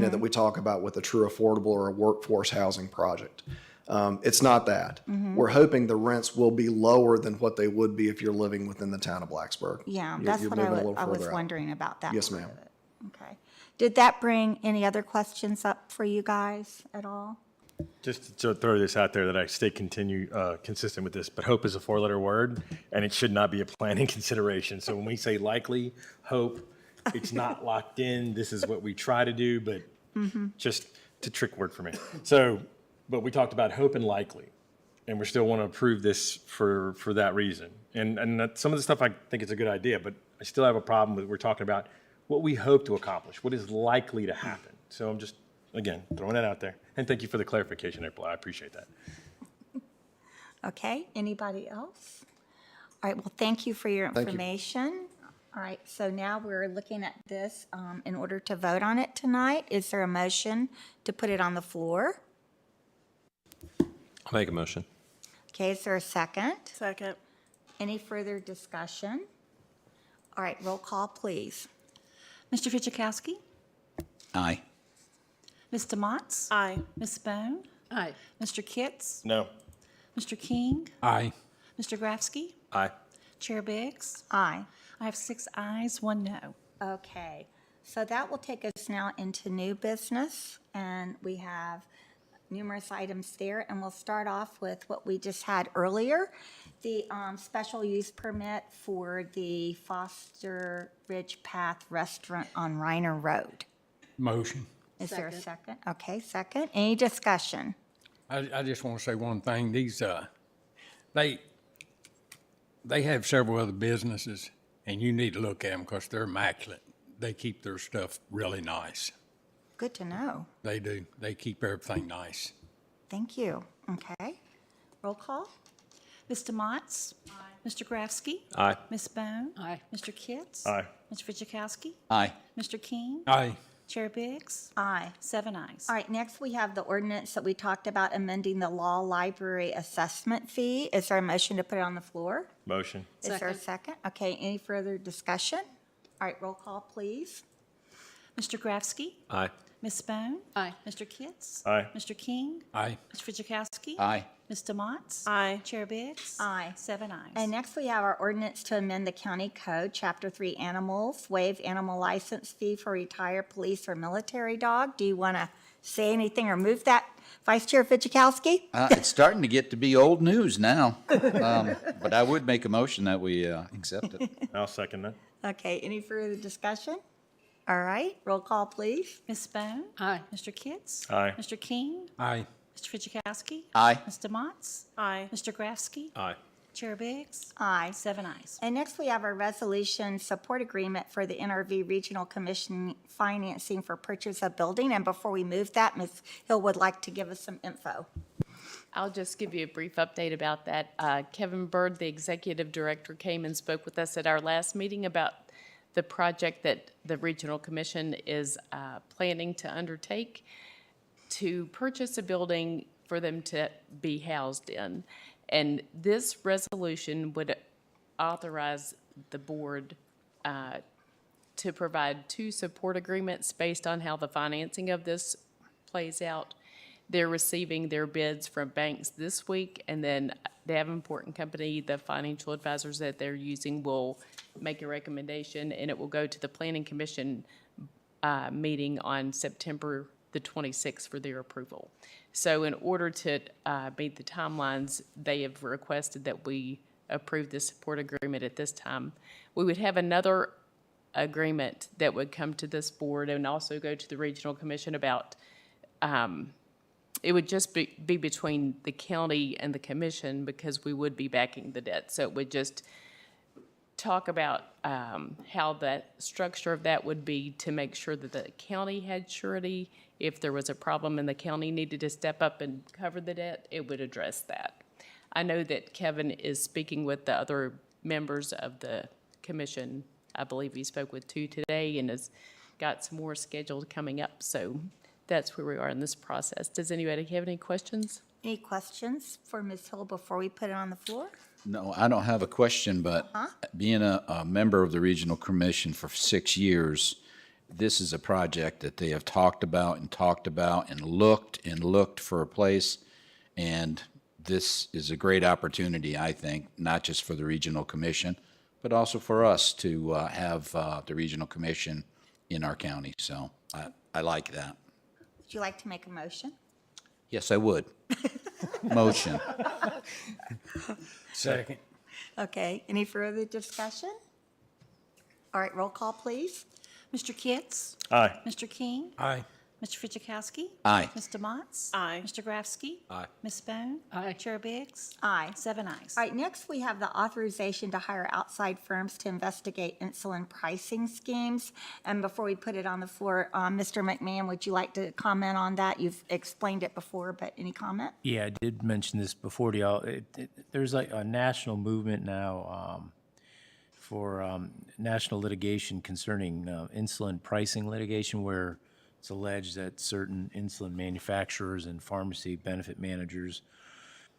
that we talk about with a true affordable or a workforce housing project. It's not that. We're hoping the rents will be lower than what they would be if you're living within the town of Blacksburg. Yeah, You're- that's you're what moving a I little was further out. wondering about that. Yes, part ma'am. of it. Okay. Did that bring any other questions up for you guys at all? Just to throw this out there that I stay consistent with this, but hope is a four-letter word, and it should not be a planning consideration. So when we say likely, hope, it's not locked in. This is what we try to do, but just it's a trick word for me. So, but we talked about hope and likely, and we still want to approve this for that reason. And some of the stuff I think it's a good idea, but I still have a problem with we're talking about what we hope to accomplish, what is likely to happen. So I'm just, again, throwing that out there. And thank you for the clarification, April. I appreciate that. Okay, anybody else? All right, well, thank you for your Thank you. information. All right, so now we're looking at this in order to vote on it tonight. Is there a motion to put it on the floor? I'll make a motion. Okay, is there a second? Second. Any further discussion? All right, roll call, please. Mr. Fidzikowski? Aye. Ms. Demotz? Aye. Ms. Bone? Aye. Mr. Kitts? No. Mr. King? Aye. Mr. Grafsky? Aye. Chair Biggs? Aye. I have 6 ayes, 1 no. Okay, so that will take us now into new business, and we have numerous items there, and we'll start off with what we just had earlier, the special use permit for the Foster Ridge Path Restaurant on Reiner Road. Motion. Is there a second? Okay, second. Any discussion? I just want to say one thing. These, they have several other businesses, and you need to look at them because they're immaculate. They keep their stuff really nice. Good to know. They do. They keep everything nice. Thank you. Okay. Roll call? Ms. Demotz? Aye. Mr. Grafsky? Aye. Ms. Bone? Aye. Mr. Kitts? Aye. Mr. Fidzikowski? Aye. Mr. King? Aye. Chair Biggs? Aye. 7 ayes. All right, next we have the ordinance that we talked about amending the law library assessment fee. Is there a motion to put it on the floor? Motion. Is there a second? Okay, any further discussion? All right, roll call, please. Mr. Grafsky? Aye. Ms. Bone? Aye. Mr. Kitts? Aye. Mr. King? Aye. Mr. Fidzikowski? Aye. Ms. Demotz? Aye. Chair Biggs? Aye. 7 ayes. And next we have our ordinance to amend the county code, Chapter 3 Animals, waive animal license fee for retired police or military dog. Do you want to say anything or move that, Vice Chair Fidzikowski? It's starting to get to be old news now. But I would make a motion that we accept it. I'll second that. Okay, any further discussion? All right, roll call, please. Ms. Bone? Aye. Mr. Kitts? Aye. Mr. King? Aye. Mr. Fidzikowski? Aye. Ms. Demotz? Aye. Mr. Grafsky? Aye. Chair Biggs? Aye. 7 ayes. And next, we have our resolution support agreement for the NRV Regional Commission financing for purchase of building. And before we move that, Ms. Hill would like to give us some info. I'll just give you a brief update about that. Kevin Bird, the executive director, came and spoke with us at our last meeting about the project that the Regional Commission is planning to undertake to purchase a building for them to be housed in. And this resolution would authorize the board to provide 2 support agreements based on how the financing of this plays out. They're receiving their bids from banks this week, and then Davenport and Company, the financial advisors that they're using, will make a recommendation, and it will go to the Planning Commission meeting on September the 26th for their approval. So in order to meet the timelines, they have requested that we approve this support agreement at this time. We would have another agreement that would come to this board and also go to the Regional Commission about, it would just be between the county and the commission because we would be backing the debt. So it would just talk about how that structure of that would be to make sure that the county had surety. If there was a problem and the county needed to step up and cover the debt, it would address that. I know that Kevin is speaking with the other members of the commission. I believe he spoke with 2 today and has got some more scheduled coming up. So that's where we are in this process. Does anybody have any questions? Any questions for Ms. Hill before we put it on the floor? No, I don't have a question, but being a member of the Regional Commission for 6 years, this is a project that they have talked about and looked for a place. And this is a great opportunity, I think, not just for the Regional Commission, but also for us to have the Regional Commission in our county. So I like that. Would you like to make a motion? Yes, I would. Motion. Second. Okay, any further discussion? All right, roll call, please. Mr. Kitts? Aye. Mr. King? Aye. Mr. Fidzikowski? Aye. Ms. Motts? Aye. Mr. Grafsky? Aye. Ms. Bone? Aye. Chair Biggs? Aye. 7 ayes. All right, next we have the authorization to hire outside firms to investigate insulin pricing schemes. And before we put it on the floor, Mr. McMahon, would you like to comment on that? You've explained it before, but any comment? Yeah, I did mention this before to y'all. There's like a national movement now for national litigation concerning insulin pricing litigation, where it's alleged that certain insulin manufacturers and pharmacy benefit managers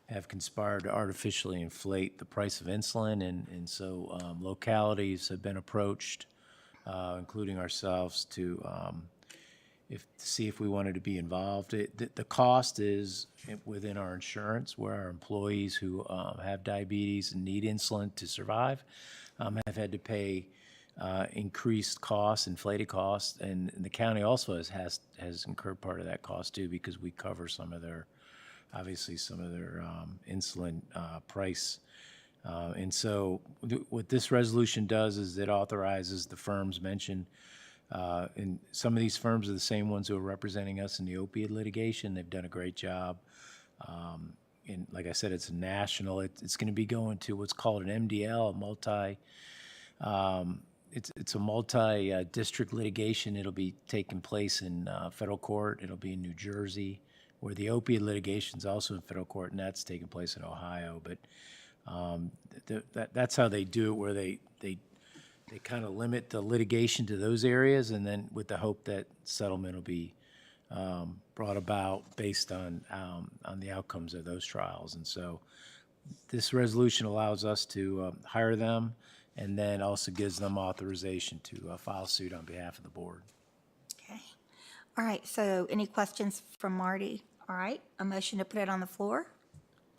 have conspired to artificially inflate the price of insulin, and so localities have been approached, including ourselves, to see if we wanted to be involved. The cost is within our insurance, where our employees who have diabetes and need insulin to survive have had to pay increased costs, inflated costs, and the county also has incurred part of that cost too, because we cover some of their insulin price. And so what this resolution does is it authorizes the firms mentioned, and some of these firms are the same ones who are representing us in the opioid litigation. They've done a great job. And like I said, it's national. It's going to be going to what's called an MDL, it's a multi-district litigation. It'll be taking place in federal court. It'll be in New Jersey, where the opiate litigation is also in federal court, and that's taking place in Ohio. But that's how they do it, where they kind of limit the litigation to those areas, and then with the hope that settlement will be brought about based on the outcomes of those trials. And so this resolution allows us to hire them, and then also gives them authorization to file suit on behalf of the board. Okay. All right, so any questions from Marty? All right, a motion to put it on the floor?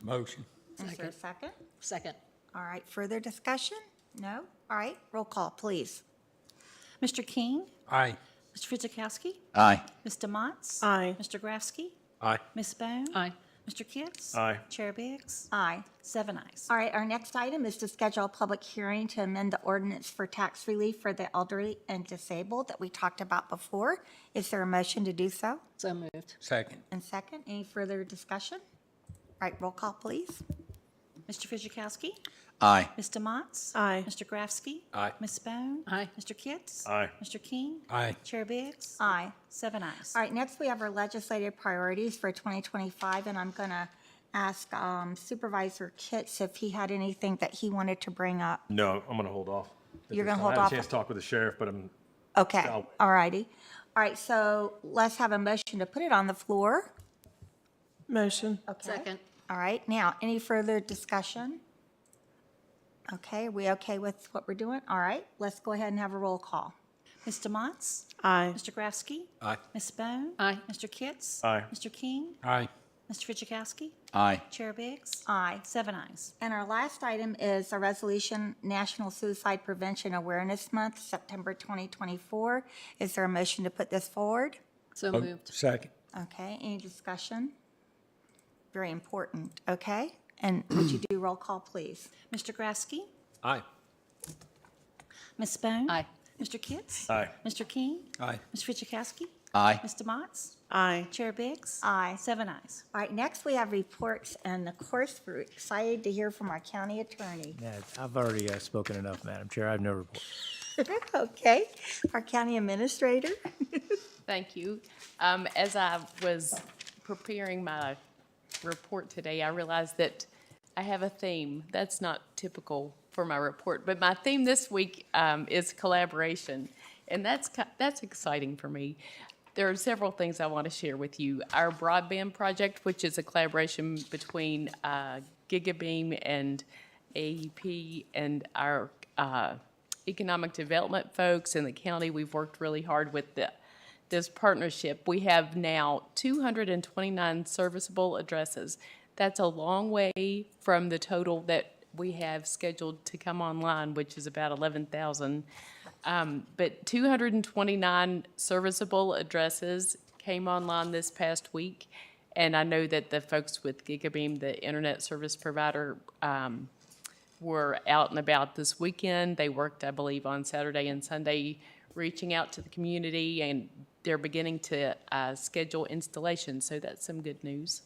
Motion. Is there a second? Second. All right, further discussion? No? All right, roll call, please. Mr. King? Aye. Mr. Fidzikowski? Aye. Ms. Motts? Aye. Mr. Grafsky? Aye. Ms. Bone? Aye. Mr. Kitts? Aye. Chair Biggs? Aye. 7 ayes. All right, our next item is to schedule a public hearing to amend the ordinance for tax relief for the elderly and disabled that we talked about before. Is there a motion to do so? So moved. Second. And second, any further discussion? All right, roll call, please. Mr. Fidzikowski? Aye. Ms. Motts? Aye. Mr. Grafsky? Aye. Ms. Bone? Aye. Mr. Kitts? Aye. Mr. King? Aye. Chair Biggs? Aye. 7 ayes. All right, next we have our legislative priorities for 2025, and I'm going to ask Supervisor Kitts if he had anything that he wanted to bring up. No, I'm going to hold off. You're gonna hold I had off? a chance to talk with the sheriff, but I'm Okay, So- all righty. All right, so let's have a motion to put it on the floor. Motion. Okay. Second. All right, now, any further discussion? Okay, are we okay with what we're doing? All right, let's go ahead and have a roll call. Ms. Motts? Aye. Mr. Grafsky? Aye. Ms. Bone? Aye. Mr. Kitts? Aye. Mr. King? Aye. Mr. Fidzikowski? Aye. Chair Biggs? Aye. 7 ayes. And our last item is a resolution, National Suicide Prevention Awareness Month, September 2024. Is there a motion to put this forward? So moved. Second. Okay, any discussion? Very important, okay? And would you do roll call, please? Mr. Grafsky? Aye. Ms. Bone? Aye. Mr. Kitts? Aye. Mr. King? Aye. Mr. Fidzikowski? Aye. Mr. Motts? Aye. Chair Biggs? Aye. 7 ayes. All right, next we have reports, and of course, we're excited to hear from our county attorney. Yeah, I've already spoken enough, Madam Chair. I have no report. Okay, our county administrator. Thank you. As I was preparing my report today, I realized that I have a theme. That's not typical for my report, but my theme this week is collaboration, and that's exciting for me. There are several things I want to share with you. Our broadband project, which is a collaboration between GigaBeam and AEP and our economic development folks in the county, we've worked really hard with this partnership. We have now 229 serviceable addresses That's a long way from the total that we have scheduled to come online, which is about 11,000. But 229 serviceable addresses came online this past week. And I know that the folks with GigaBeam, the internet service provider, were out and about this weekend. They worked, I believe, on Saturday and Sunday, reaching out to the community, and they're beginning to schedule installations, so that's some good news.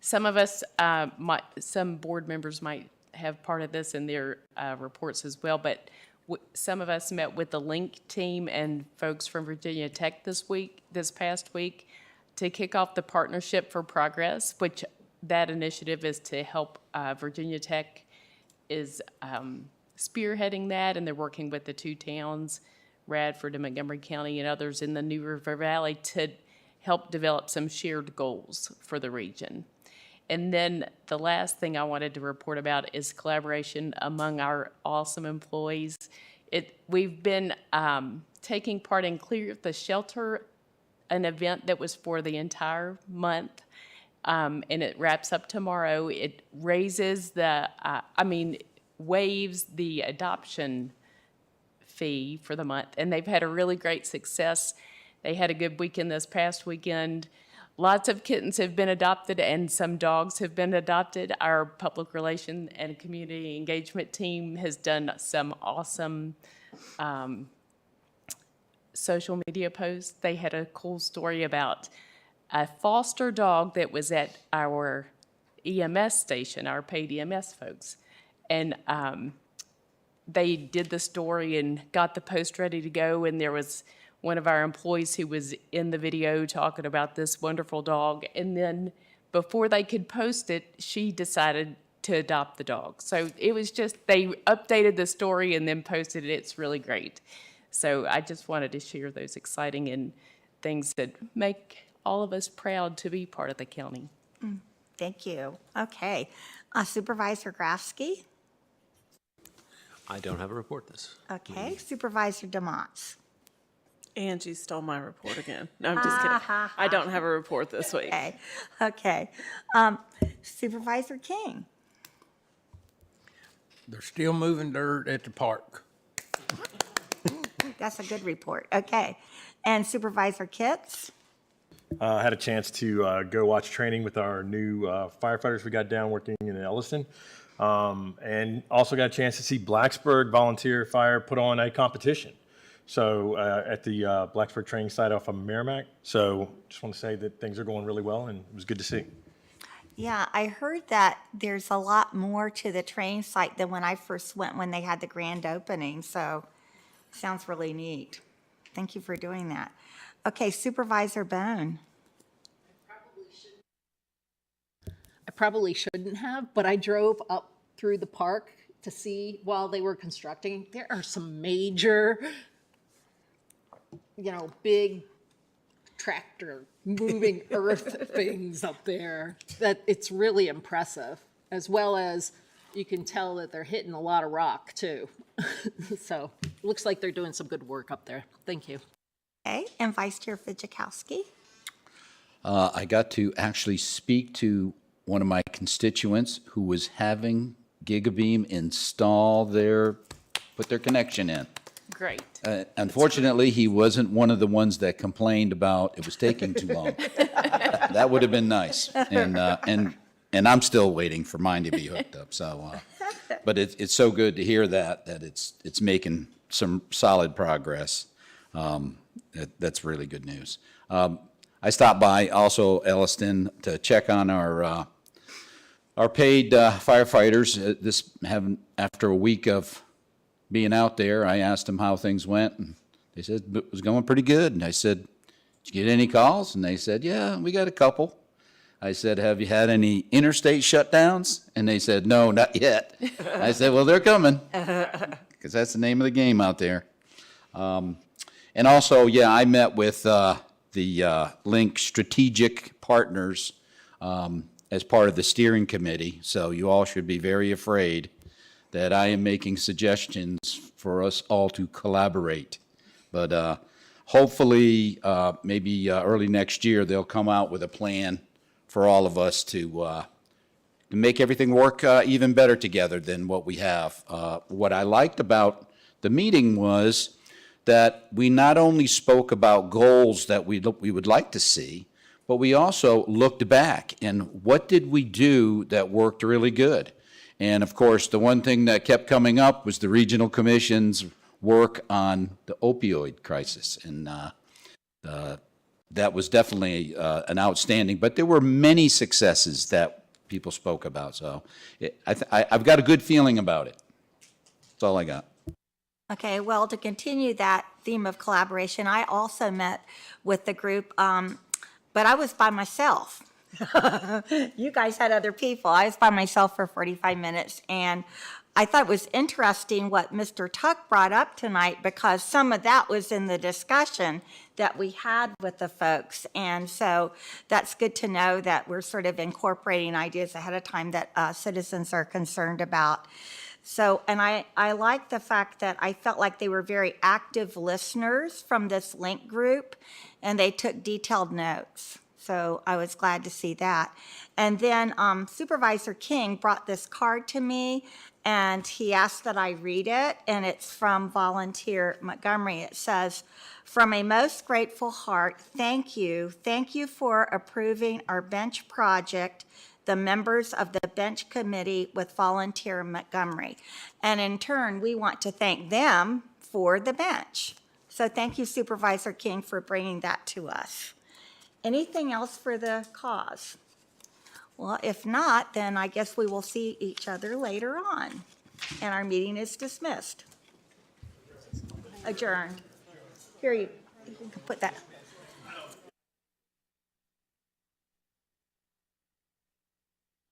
Some of us, some board members might have part of this in their reports as well, but some of us met with the Link team and folks from Virginia Tech this past week, to kick off the Partnership for Progress, which that initiative is to help Virginia Tech is spearheading that, and they're working with the two towns, Radford and Montgomery County and others in the New River Valley, to help develop some shared goals for the region. And then the last thing I wanted to report about is collaboration among our awesome employees. We've been taking part in Clear the Shelter, an event that was for the entire month, and it wraps up tomorrow. It raises waives the adoption fee for the month, and they've had a really great success. They had a good weekend this past weekend. Lots of kittens have been adopted and some dogs have been adopted. Our public relation and community engagement team has done some awesome social media posts. They had a cool story about a foster dog that was at our EMS station, our paid EMS folks. And they did the story and got the post ready to go, and there was one of our employees who was in the video talking about this wonderful dog. And then before they could post it, she decided to adopt the dog. So it was just, they updated the story and then posted it. It's really great. So I just wanted to share those exciting and things that make all of us proud to be part of the county. Thank you. Okay. Supervisor Grafsky? I don't have a report this. Okay. Supervisor DeMonts? Angie stole my report again. No, I'm just kidding. I don't have a report this week. Okay. Okay. Supervisor King? They're still moving dirt at the park. That's a good report. Okay. And Supervisor Kitts? I had a chance to go watch training with our new firefighters we got down working in Elliston. And also got a chance to see Blacksburg Volunteer Fire put on a competition. So at the Blacksburg training site off of Merrimack. So just want to say that things are going really well, and it was good to see. Yeah, I heard that there's a lot more to the training site than when I first went when they had the grand opening. So sounds really neat. Thank you for doing that. Okay, Supervisor Bone. I probably shouldn't have, but I drove up through the park to see while they were constructing. There are some major, big tractor moving earth things up there that it's really impressive, as well as you can tell that they're hitting a lot of rock too. So it looks like they're doing some good work up there. Thank you. Okay, and Vice Chair Fidzikowski. I got to actually speak to one of my constituents who was having GigaBeam put their connection in. Great. Unfortunately, he wasn't one of the ones that complained about it was taking too long. That would have been nice. And I'm still waiting for mine to be hooked up. So, but it's so good to hear that it's making some solid progress. That's really good news. I stopped by also Elliston to check on our paid firefighters. After a week of being out there, I asked them how things went, and they said it was going pretty good. And I said, "Did you get any calls?" And they said, "Yeah, we got a couple." I said, "Have you had any interstate shutdowns?" And they said, "No, not yet." I said, "Well, they're coming," because that's the name of the game out there. And also, yeah, I met with the Link Strategic Partners as part of the steering committee. So you all should be very afraid that I am making suggestions for us all to collaborate. But hopefully, maybe early next year, they'll come out with a plan for all of us to make everything work even better together than what we have. What I liked about the meeting was that we not only spoke about goals that we would like to see, but we also looked back and what did we do that worked really good. And of course, the one thing that kept coming up was the regional commission's work on the opioid crisis. And that was definitely an outstanding, but there were many successes that people spoke about. So I've got a good feeling about it. That's all I got. Okay, well, to continue that theme of collaboration, I also met with the group, but I was by myself. You guys had other people. I was by myself for 45 minutes, and I thought it was interesting what Mr. Tuck brought up tonight, because some of that was in the discussion that we had with the folks. And so that's good to know that we're sort of incorporating ideas ahead of time that citizens are concerned about. So, and I like the fact that I felt like they were very active listeners from this link group, and they took detailed notes. So I was glad to see that. And then Supervisor King brought this card to me, and he asked that I read it, and it's from Volunteer Montgomery. It says, "From a most grateful heart, thank you. Thank you for approving our bench project, the members of the bench committee with Volunteer Montgomery." And in turn, we want to thank them for the bench. So thank you, Supervisor King, for bringing that to us. Anything else for the cause? Well, if not, then I guess we will see each other later on. And our meeting is dismissed. Adjourned. Here, you can put that.